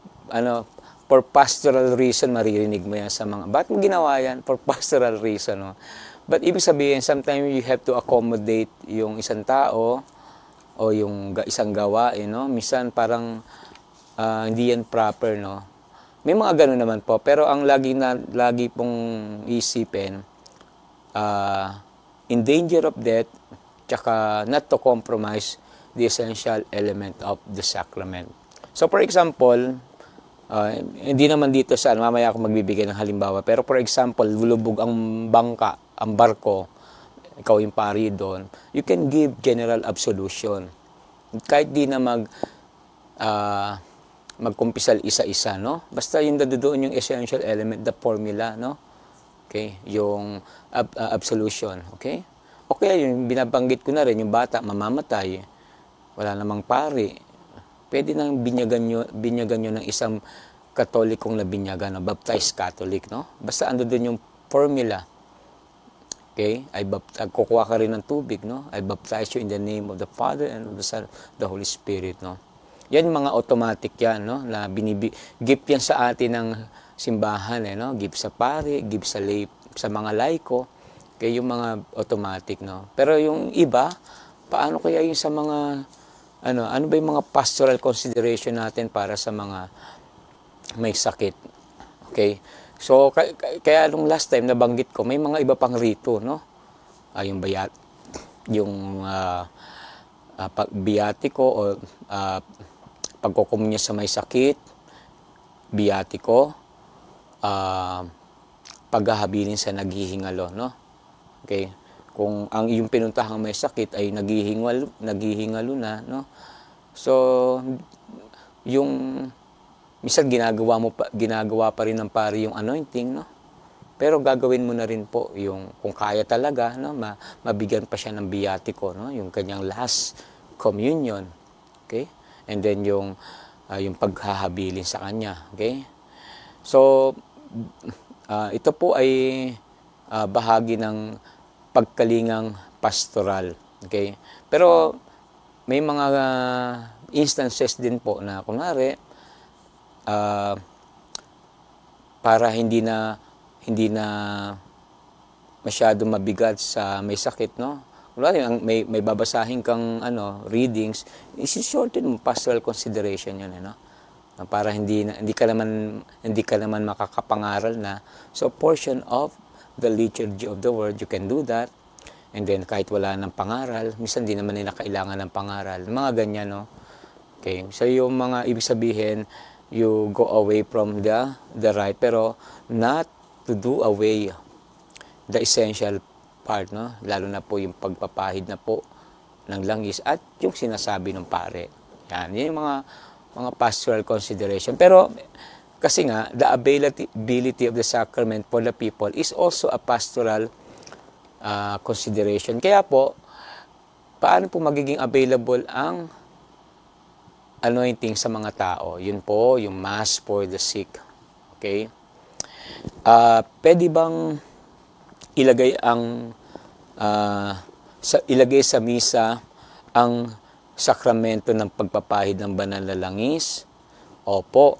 for pastoral reason, maririnig mo yan sa mga, ba't mo ginawa yan? For pastoral reason, no? But ibig sabihin, sometimes you have to accommodate yung isang tao o yung isang gawain, no? Minsan parang hindi yan proper, no? May mga ganun naman po, pero ang lagi pong isipin, in danger of death, tsaka not to compromise the essential element of the sacrament. So for example, hindi naman dito sa mamaya ako magbibigay ng halimbawa, pero for example, lulubog ang bangka, ang barko, ikaw yung pari doon, you can give general absolution. Kahit di na magkumpisal isa-isa, no? Basta yung doon yung essential element, the formula, no? Okay, yung absolution, okay? Okay, yung binabanggit ko na rin, yung bata mamamatay, wala namang pari, pwede nang binyagan nyo ng isang katolikong na binyagan, no? Baptized Catholic, no? Basta ando doon yung formula. Okay? Kukuha ka rin ng tubig, no? I baptize you in the name of the Father and of the Son, the Holy Spirit, no? Yan mga automatic yan, no? Na gift yan sa atin ng simbahan, eh, no? Gift sa pari, gift sa mga laiko, okay? Yung mga automatic, no? Pero yung iba, paano kaya yung sa mga ano ba yung mga pastoral consideration natin para sa mga may sakit? Okay? So, kaya nung last time nabanggit ko, may mga iba pang rito, no? Yung biyatiko o pagkukomunya sa may sakit, biyatiko, paghahabilin sa naghihingalo, no? Okay? Kung ang iyong pinuntahang may sakit ay naghihingalo na, no? So, yung minsan ginagawa pa rin ng pari yung anointing, no? Pero gagawin mo na rin po yung kung kaya talaga, no, mabigyan pa siya ng biyatiko, no, yung kanyang last communion, okay? And then yung paghahabilin sa kanya, okay? So ito po ay bahagi ng pagkalingang pastoral, okay? Pero may mga instances din po na kunwari para hindi na masyado mabigat sa may sakit, no? Kunwari may babasahin kang readings, isi-shorten mo pastoral consideration yun, no? Para hindi ka naman makakapangaral na. So portion of the liturgy of the word, you can do that. And then kahit wala ng pangaral, minsan di naman nila kailangan ng pangaral. Mga ganyan, no? Okay. So yung mga ibig sabihin, you go away from the right, pero not to do away the essential part, no? Lalo na po yung pagpapahid na po ng langis at yung sinasabi ng pare. Yan yung mga pastoral consideration. Pero kasi nga, the availability of the sacrament for the people is also a pastoral consideration. Kaya po, paano po magiging available ang anointing sa mga tao. Yun po, yung Mass for the sick. Okay? Pwede bang ilagay ilagay sa misa ang sakramento ng pagpapahid ng banal na langis? Opo,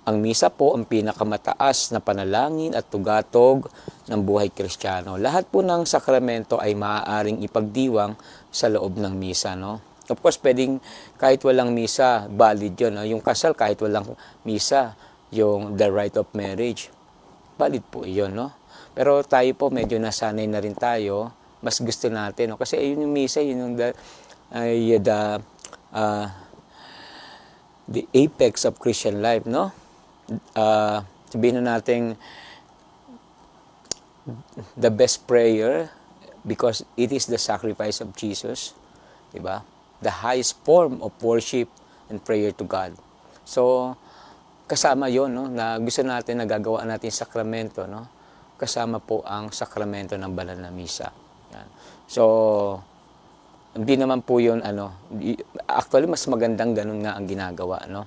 ang misa po ang pinakamataas na panalangin at tugatog ng buhay Kristiyano. Lahat po ng sakramento ay maaaring ipagdiwang sa loob ng misa, no? Of course, pwedeng kahit walang misa, valid yun, no? Yung kasal kahit walang misa, yung the rite of marriage, valid po yun, no? Pero tayo po, medyo nasanay na rin tayo, mas gusto natin, no? Kasi yun yung misa, yun yung the apex of Christian life, no? Sabihin na natin, the best prayer because it is the sacrifice of Jesus, diba? The highest form of worship and prayer to God. So, kasama yon, no, na gusto natin, nagagawa natin sakramento, no? Kasama po ang sakramento ng banal na misa. Yan. So, hindi naman po yun, actually, mas magandang ganun nga ang ginagawa, no?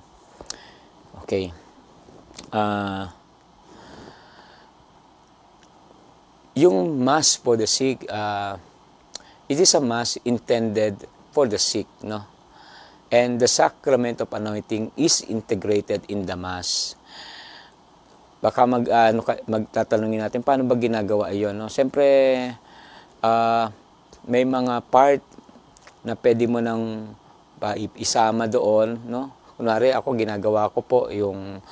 Okay. Yung Mass for the sick, it is a Mass intended for the sick, no? And the sacrament of anointing is integrated in the Mass. Baka magtatanungin natin, paano ba ginagawa iyon, no? Siyempre, may mga part na pwede mo nang isama doon, no? Kunwari, ako, ginagawa ko po yung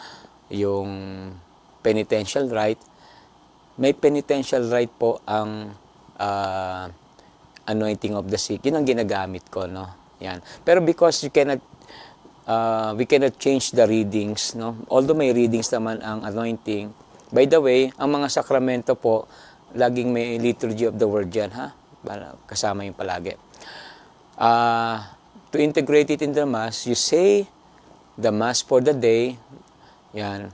penitential rite. May penitential rite po ang anointing of the sick. Yun ang ginagamit ko, no? Yan. Pero because we cannot change the readings, no? Although may readings naman ang anointing. By the way, ang mga sakramento po, laging may liturgy of the word dyan, ha? Kasama yung palagi. To integrate it in the Mass, you say the Mass for the day. Yan.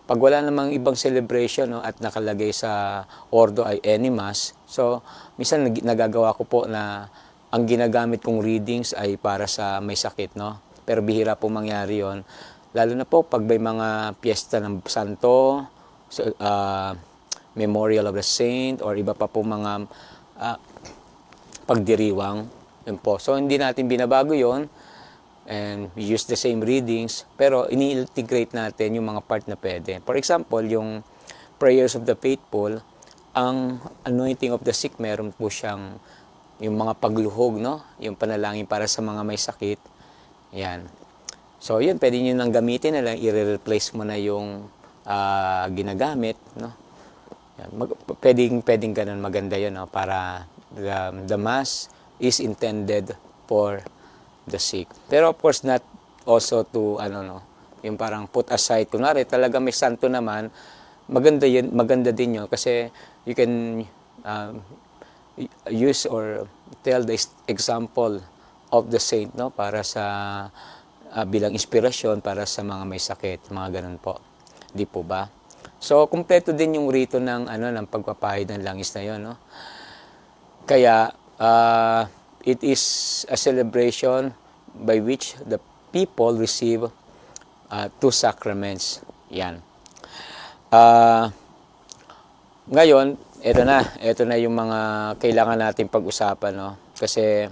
Pag wala namang ibang celebration, no, at nakalagay sa ordo ay any Mass, so minsan nagagawa ko po na ang ginagamit kong readings ay para sa may sakit, no? Pero bihira po mangyari yon. Lalo na po pag may mga piyesta ng santo, memorial of the saint, or iba pa po mga pagdiriwang. Yun po. So hindi natin binabago yon. And we use the same readings, pero ini-integrate natin yung mga part na pwede. For example, yung prayers of the faithful, ang anointing of the sick, meron po siyang yung mga pagluhog, no? Yung panalangin para sa mga may sakit. Yan. So, yun, pwede nyo nang gamitin na lang, i-replace mo na yung ginagamit, no? Yan. Pwedeng ganun, maganda yun, no? Para the Mass is intended for the sick. Pero of course not also to yung parang put aside. Kunwari talaga may santo naman, maganda din yun kasi you can use or tell the example of the saint, no, para sa bilang inspirasyon para sa mga may sakit, mga ganun po. Di po ba? So kumpleto din yung rito ng ng pagpapahid ng langis na yon, no? Kaya it is a celebration by which the people receive two sacraments. Yan. Ngayon, ito na yung mga kailangan natin pag-usapan, no? Kasi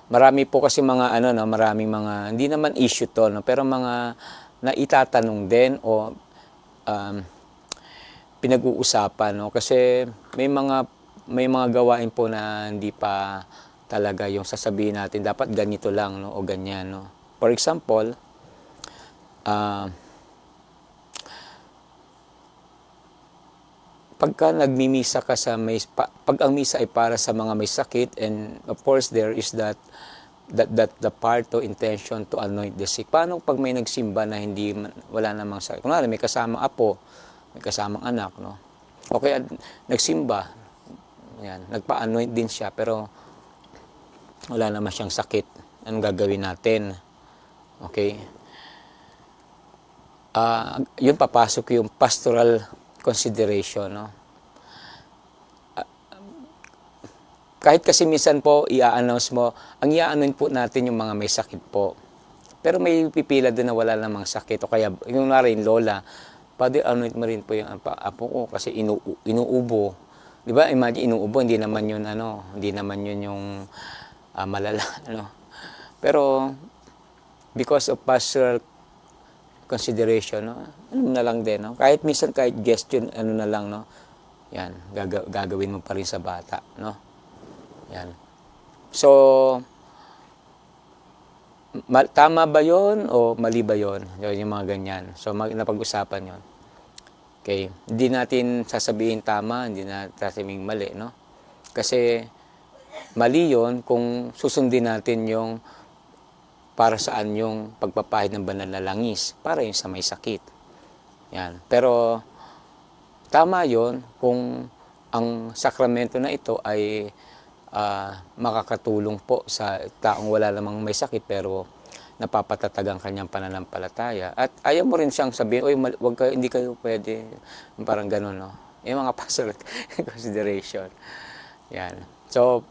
marami po kasi mga maraming mga hindi naman issue to, no? Pero mga naitatanong din o pinag-uusapan, no? Kasi may mga gawain po na hindi pa talaga yung sasabihin natin dapat ganito lang, no, o ganyan, no. For example, pagka nagmimisa ka pag ang misa ay para sa mga may sakit, and of course there is that the part to intention to anoint the sick. Paano pag may nagsimba na wala namang sakit? Kunwari may kasamang apo, may kasamang anak, no? Okay, nagsimba, yan, nagpa-anoint din siya, pero wala naman siyang sakit. Anong gagawin natin? Okay? Yun, papasok yung pastoral consideration, no? kahit kasi minsan po, i-announce mo, ang i-announce po natin yung mga may sakit po. Pero may pipila din na wala namang sakit. O kaya, yung narin, lola, Father, anoint mo rin po yung apo ko kasi inuubo. Di ba? Imagine, inuubo, hindi naman yun, hindi naman yun yung malala, Pero, because of pastoral consideration, na lang din, Kahit minsan, kahit gesture, na lang, Yan, gagawin mo pa rin sa bata, Yan. So, tama ba yon o mali ba yon? Yung mga ganyan. So, napag-usapan yon. Okay. Hindi natin sasabihin tama, hindi natin sasabihin mali, Kasi, mali yon kung susundin natin yung para saan yung pagpapahid ng banal na langis, para yung sa may sakit. Yan. Pero, tama yon kung ang sakramento na ito ay makakatulong po sa taong wala namang may sakit pero napapatatag ang kanyang pananampalataya. At ayaw mo rin siyang sabihin, hindi kayo pwede, parang gano'n, Yung mga pastoral consideration. Yan. So,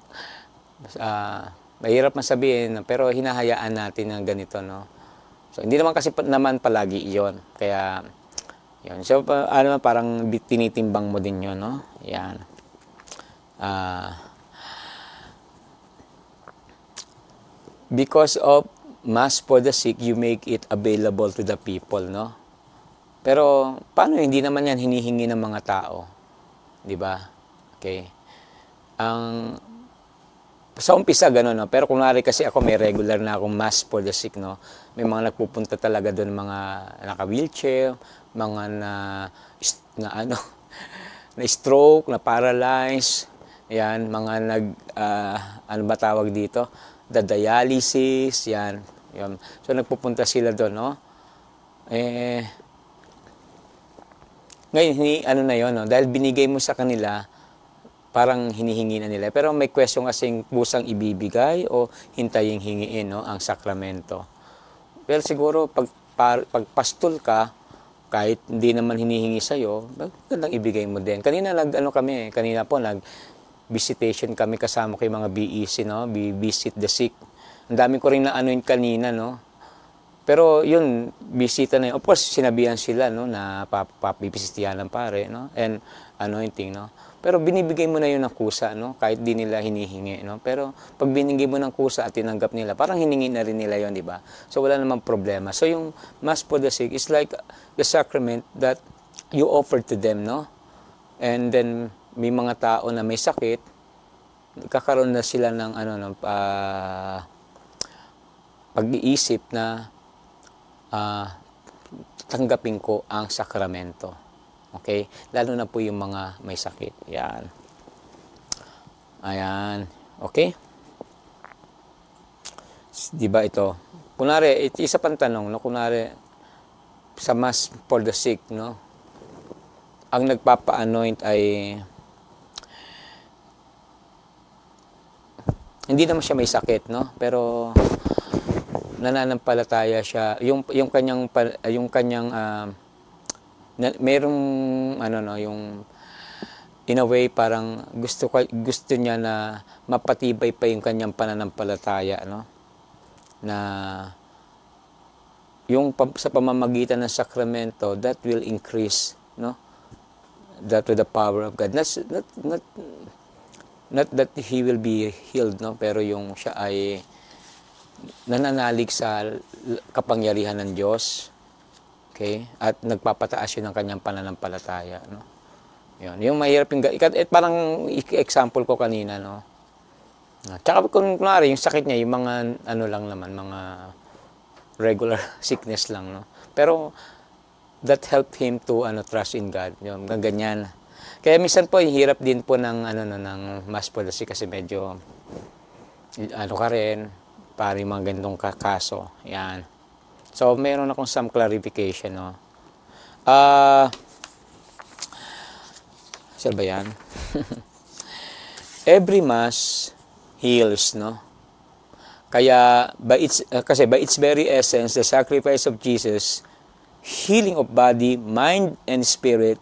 mahirap masabihin, pero hinahayaan natin ng ganito, So, hindi naman kasi naman palagi iyon. Kaya, yun. So, parang tinitimbang mo din yun, Yan. Because of Mass for the sick, you make it available to the people, Pero, paano hindi naman yan hinihingi ng mga tao? Di ba? Okay. Sa umpisa, gano'n, Pero kunwari kasi ako may regular na akong Mass for the sick, May mga nagpupunta talaga doon, mga naka-wheelchair, mga na stroke, na paralyzed, yan, mga ano ba tawag dito? The dialysis, yan. So, nagpupunta sila doon, ngayon, na yun, Dahil binigay mo sa kanila, parang hinihingi na nila. Pero may question kasing pusang ibibigay o hintayin hingiin, ang sakramento. Well, siguro, pag pastol ka, kahit hindi naman hinihingi sa'yo, magandang ibigay mo din. Kanina kanina po, visitation kami kasama ko yung mga BEC, Visit the Sick. Ang dami ko rin na-anoint kanina, Pero yun, bisita na yun. Of course, sinabihan sila, na papibisitihan ng pare, And anointing, Pero binibigay mo na yun ng kusa, Kahit di nila hinihingi, Pero pag binigay mo ng kusa at tinanggap nila, parang hiningi na rin nila yun, di ba? So wala namang problema. So yung Mass for the sick is like the sacrament that you offer to them, And then, may mga tao na may sakit, kakaroon na sila ng pag-iisip na tanggapin ko ang sakramento. Okay? Lalo na po yung mga may sakit. Yan. Ayan. Okay? Di ba ito? Kunwari, isa pang tanong, kunwari, sa Mass for the sick, ang nagpapa-anoint ay hindi naman siya may sakit, pero nananampalataya siya. Yung kanyang merong yung in a way parang gusto niya na mapatibay pa yung kanyang pananampalataya, na yung sa pamamagitan ng sakramento that will increase, that with the power of God. Not that he will be healed, pero yung siya ay nananalig sa kapangyarihan ng Diyos, okay? At nagpapataas yun ng kanyang pananampalataya, Yun, yung mahirap yung parang example ko kanina, Tsaka kung kunwari, yung sakit niya, yung mga lang naman, mga regular sickness lang, Pero that helped him to trust in God, yung ganyan. Kaya minsan po, hirap din po ng Mass for the sick kasi medyo ka rin, pari mga ganitong kaso. Yan. So, meron akong some clarification, sir ba yan? Every Mass heals, Kaya, kasi by its very essence, the sacrifice of Jesus, healing of body, mind, and spirit,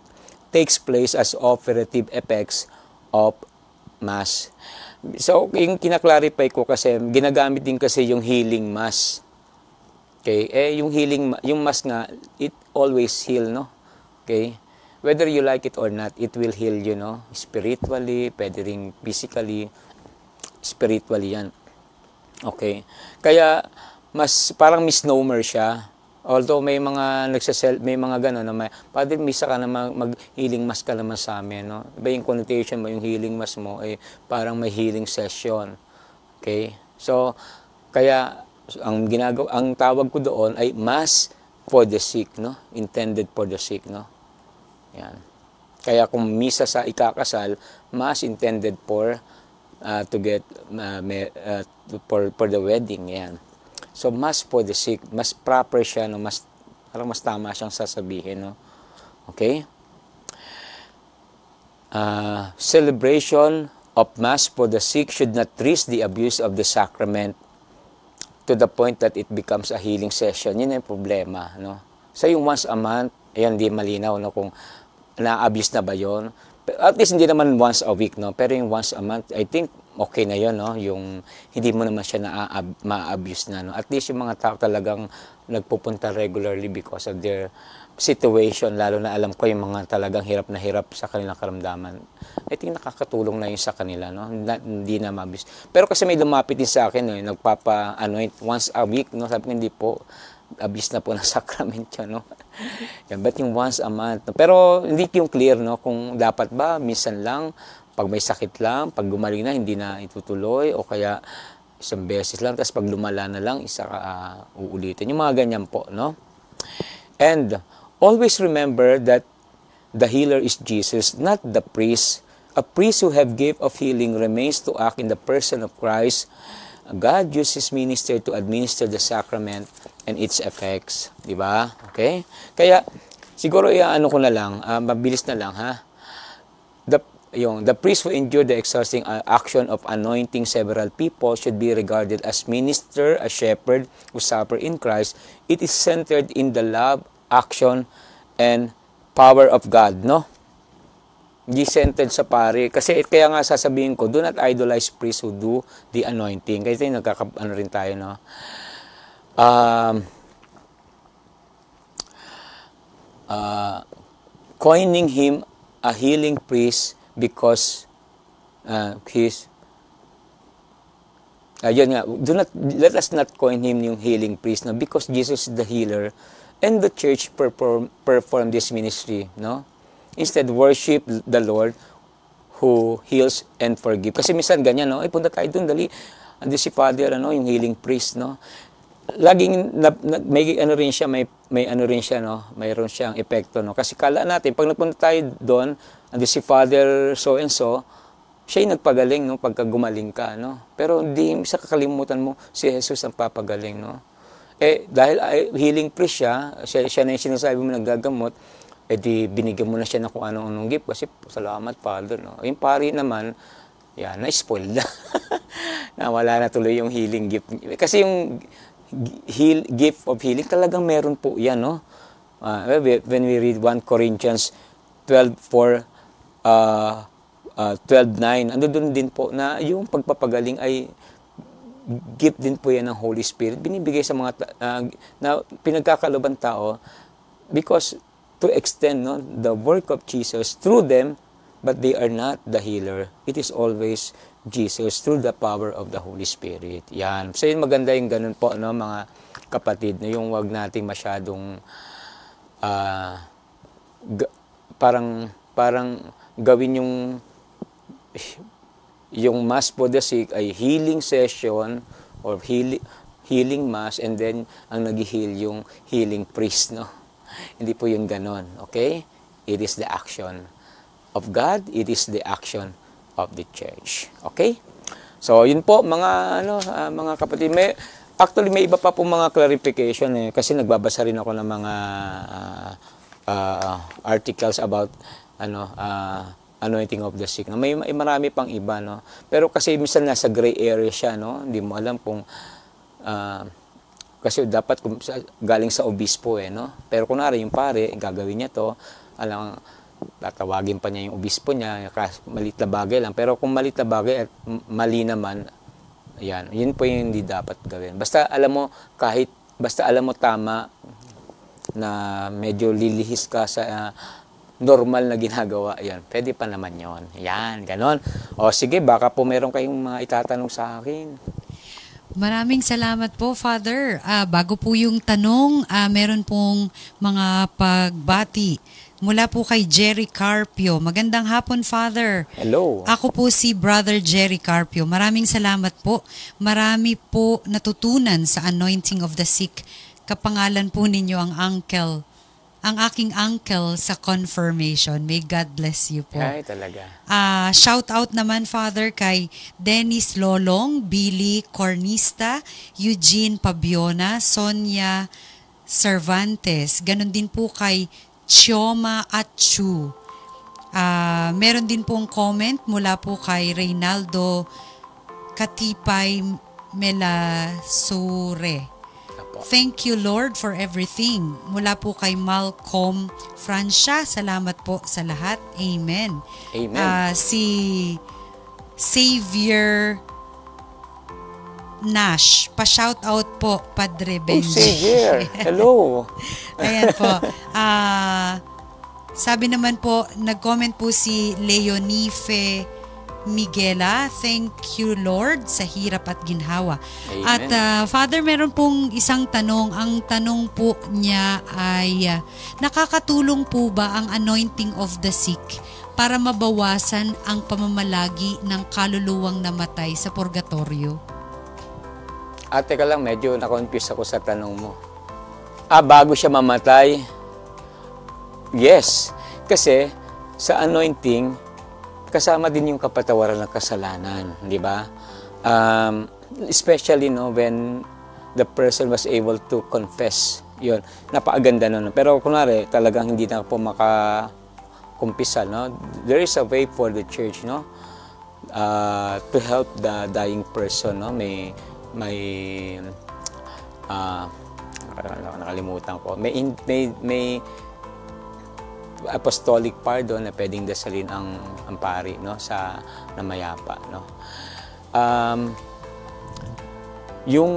takes place as operative effects of Mass. So, yung kinaklarify ko kasi, ginagamit din kasi yung healing mass. Okay? Yung yung mass nga, it always heal, no? Okay? Whether you like it or not, it will heal you, no? Spiritually, pwede rin physically, spiritually yan. Okay? Kaya, parang misnomer siya. Although may mga may mga gano'n na Padre, misa ka na mag-healing mass ka naman sa amin, no? Iba yung connotation mo, yung healing mass mo, parang may healing session. Okay? So, kaya, ang tawag ko doon ay mass for the sick, no? Intended for the sick, no? Yan. Kaya kung misa sa ikakasal, mass intended for to get for the wedding, yan. So, mass for the sick, mas proper siya, no? Parang mas tama siyang sasabihin, no? Okay? Celebration of mass for the sick should not risk the abuse of the sacrament to the point that it becomes a healing session. Yun yung problema, no? So, yung once a month, ayan, di malinaw, no? Kung na-abuse na ba yun. At least, hindi naman once a week, no? Pero yung once a month, I think, okay na yun, no? Yung hindi mo naman siya ma-abuse na, no? At least yung mga tao talagang nagpupunta regularly because of their situation, lalo na alam ko yung mga talagang hirap na hirap sa kanilang karamdaman. I think nakakatulong na yun sa kanila, no? Hindi na ma-abuse. Pero kasi may lumapit din sa akin, no? Nagpapa-anoint once a week, no? Sabi ko, hindi po, abuse na po ng sacrament yun, no? Yan, but yung once a month, no? Pero hindi yung clear, no? Kung dapat ba, minsan lang, pag may sakit lang, pag gumaling na, hindi na itutuloy, o kaya isang beses lang, tapos pag lumala na lang, uulitin. Yung mga ganyan po, no? And always remember that the healer is Jesus, not the priest. A priest who have gift of healing remains to act in the person of Christ. God uses minister to administer the sacrament and its effects. Diba? Okay? Kaya, siguro ano ko na lang, mabilis na lang, ha? The priest who endured the exhausting action of anointing several people should be regarded as minister, a shepherd who suffer in Christ. It is centered in the love, action, and power of God, no? Hindi centered sa pare. Kasi kaya nga sasabihin ko, do not idolize priests who do the anointing. Kasi nagkakaano rin tayo, no? Coining him a healing priest because yun nga, let us not coin him yung healing priest, no? Because Jesus is the healer and the church perform this ministry, no? Instead, worship the Lord who heals and forgive. Kasi minsan ganyan, no? Punta tayo dun, dali. Andi si Father, yung healing priest, no? Laging may ano rin siya, may ano rin siya, no? Mayroon siyang epekto, no? Kasi kala natin, pag napunta tayo doon, andi si Father so and so, siya yung nagpagaling, no? Pagka gumaling ka, no? Pero hindi sa kakalimutan mo, si Jesus ang papagaling, no? Dahil healing priest siya na yung sinasabi mo nagagamot, di binigyan mo na siya ng kung anong gift. Kasi salamat, Father, no? Yung pari naman, yan, na-spoiled na. Nawala na tuloy yung healing gift. Kasi yung gift of healing, talagang meron po yan, no? When we read 1 Corinthians 12:4, 12:9, ando doon din po na yung pagpapagaling ay gift din po yan ng Holy Spirit. Binibigay sa mga na pinagkakaloban tao because to extend, no, the work of Jesus through them, but they are not the healer. It is always Jesus through the power of the Holy Spirit. Yan. So yun, maganda yung ganun po, no, mga kapatid, no, yung wag nating masyadong parang gawin yung mass for the sick ay healing session or healing mass, and then ang nag-heal yung healing priest, no? Hindi po yung ganon, okay? It is the action of God, it is the action of the church. Okay? So, yun po mga mga kapatid, actually may iba pa po mga clarification kasi nagbabasa rin ako ng mga articles about anointing of the sick. No? May marami pang iba, no? Pero kasi minsan nasa gray area siya, no? Hindi mo alam kung kasi dapat galing sa obispo, no? Pero kunwari yung pare, gagawin niya to, tatawagin pa niya yung obispo niya, maliit na bagay lang. Pero kung maliit na bagay at mali naman, ayan, yun po yung hindi dapat gawin. Basta alam mo, basta alam mo tama na medyo lilihis ka sa normal na ginagawa, ayan, pwede pa naman yon. Ayan, ganon. O sige, baka po meron kayong mga itatanong sa akin. Maraming salamat po, Father. Bago po yung tanong, meron pong mga pagbati mula po kay Jerry Carpio. Magandang hapon, Father. Hello. Ako po si Brother Jerry Carpio. Maraming salamat po. Marami po natutunan sa Anointing of the Sick. Kapangalan po ninyo ang aking uncle sa confirmation. May God bless you po. Ay, talaga. Shout out naman, Father, kay Dennis Lolong, Billy Cornista, Eugene Pabiona, Sonia Cervantes. Ganon din po kay Chioma Achu. Meron din pong comment mula po kay Reynaldo Katipay Melasure. Thank you, Lord, for everything. Mula po kay Malcolm Francia, salamat po sa lahat. Amen. Amen. Si Xavier Nash, pa-shout out po, Padre Benji. Xavier, hello. Ayan po. Sabi naman po, nag-comment po si Leonife Miguela, thank you Lord sa hirap at ginhawa. Amen. At Father, meron pong isang tanong. Ang tanong po niya ay, nakakatulong po ba ang anointing of the sick para mabawasan ang pamamalagi ng kaluluwang namatay sa purgatorio? Teka lang, medyo na-confuse ako sa tanong mo. Bago siya mamatay? Yes. Kasi sa anointing, kasama din yung kapatawaran ng kasalanan, di ba? Especially when the person was able to confess. Yun, napakaganda nun. Pero kunwari, talagang hindi na po makakumpisa, no? There is a way for the church, no? To help the dying person, no? May nakalimutan ko. May apostolic pardon na pwedeng dasalin ang pari, no, sa namayapa, no. Yung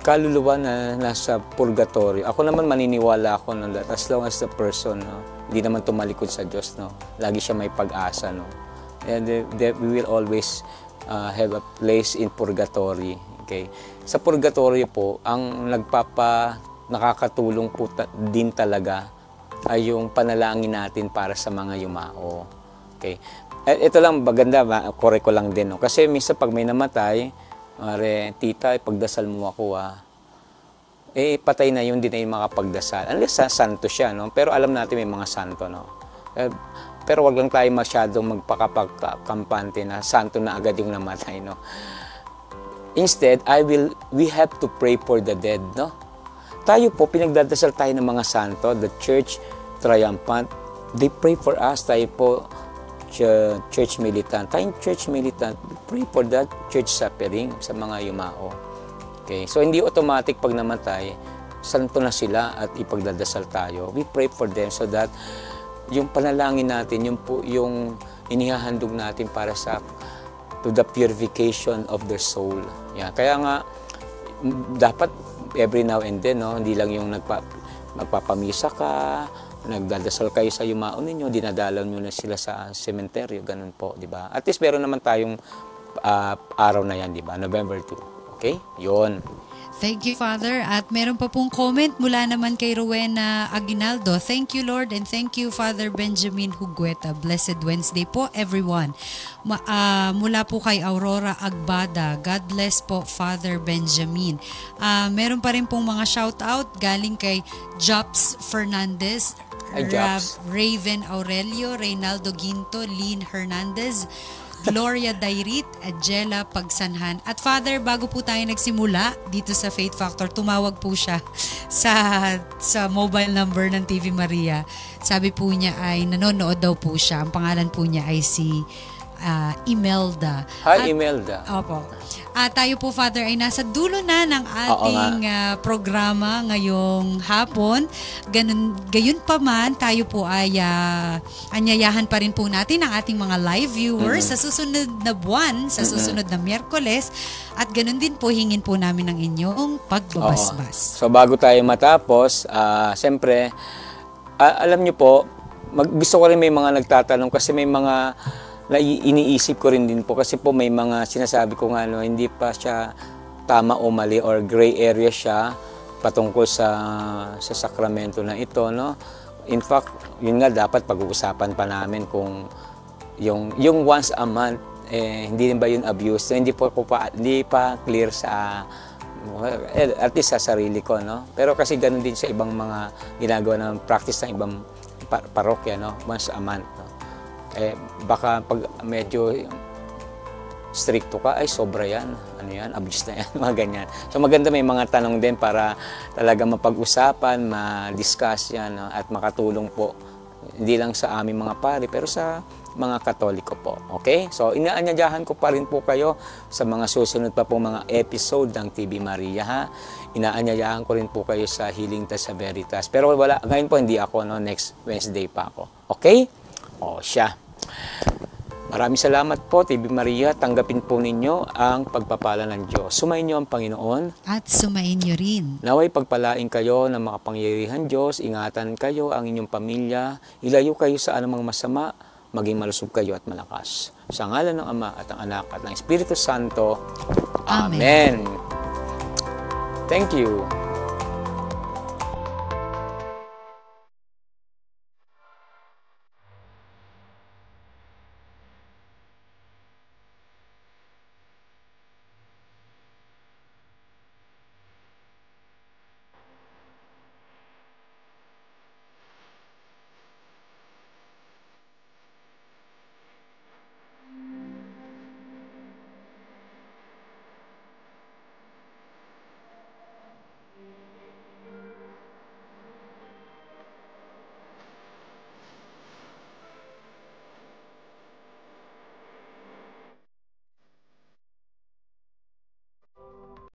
kaluluwa na nasa purgatorio, ako naman maniniwala ako no, that as long as the person, no, hindi naman tumalikod sa Diyos, no, lagi siya may pag-asa, no, and we will always have a place in purgatory. Okay, sa purgatorio po, ang nakakatulong po din talaga ay yung panalangin natin para sa mga yumao. Okay. Ito lang, maganda, correct ko lang din. No? Kasi minsan pag may namatay, tita, ipagdasal mo ako, patay na yun, din na yung makapagdasal. Unless santo siya, no? Pero alam natin may mga santo, no? Pero wag lang tayo masyadong magpakapagkampante na santo na agad yung namatay, no? Instead, we have to pray for the dead, no? Tayo po, pinagdadasal tayo ng mga santo, the church triumphant. They pray for us. Tayo po, church militant. Tayong church militant, pray for that church suffering sa mga yumao. Okay? So, hindi automatic pag namatay, santo na sila at ipagdadasal tayo. We pray for them so that yung panalangin natin, yung inihahandog natin para to the purification of their soul. Yeah. Kaya nga, dapat every now and then, no, hindi lang yung magpapamisa ka, nagdadasal kayo sa yumao ninyo, dinadalaw nyo na sila sa sementeryo, ganun po, di ba? At least meron naman tayong araw na yan, di ba? November 2. Okay? Yun. Thank you, Father. At meron pa pong comment mula naman kay Rowena Aguinaldo. Thank you, Lord, and thank you, Father Benjamin Hugueta. Blessed Wednesday po, everyone. Mula po kay Aurora Agbada. God bless po, Father Benjamin. Meron pa rin pong mga shout-out galing kay Jops Fernandez, Raven Aurelio, Reynaldo Ginto, Lynn Hernandez, Gloria Dairit, Adjela Pagsanhan. At Father, bago po tayo nagsimula dito sa Faith Factor, tumawag po siya sa mobile number ng TV Maria. Sabi po niya ay nanonood daw po siya. Ang pangalan po niya ay si Imelda. Hi, Imelda. Opo. Tayo po, Father, ay nasa dulo na ng ating programa ngayong hapon. Gayun pa man, tayo po ay anyayahan pa rin po natin ang ating mga live viewers sa susunod na buwan, sa susunod na Miyerkules. At ganun din po, hingin po namin ang inyong pagbabasbas. So bago tayo matapos, siyempre, alam nyo po, gusto ko rin may mga nagtatanong kasi may mga iniisip ko rin din po kasi po may mga sinasabi ko nga hindi pa siya tama o mali or gray area siya patungkol sa sakramento na ito, no? In fact, yun nga dapat pag-uusapan pa namin kung yung once a month hindi rin ba yun abuse? So, hindi pa clear sa at least sa sarili ko, no? Pero kasi ganun din sa ibang mga ginagawa ng practice ng ibang parokya, no? Once a month, no? Baka pag medyo stricto ka, ay sobra yan, ano yan, abuse na yan, mga ganyan. So maganda may mga tanong din para talaga mapag-usapan, ma-discuss yan, no? At makatulong po, hindi lang sa aming mga pari, pero sa mga Katoliko po. Okay? So inaanyayahan ko pa rin po kayo sa mga susunod pa pong mga episode ng TV Maria, ha? Inaanyayahan ko rin po kayo sa Healing Tas sa Veritas. Pero ngayon po hindi ako, no? Next Wednesday pa ako. Okay? Siya. Maraming salamat po, TV Maria. Tanggapin po ninyo ang pagpapala ng Diyos. Sumayin niyo ang Panginoon. At sumayin niyo rin. Naway pagpalain kayo ng makapangyarihan Diyos. Ingatan kayo, ang inyong pamilya. Ilayo kayo sa anumang masama. Maging malusog kayo at malakas. Sa ngalan ng Ama at ng Anak at ng Espiritu Santo. Amen. Thank you.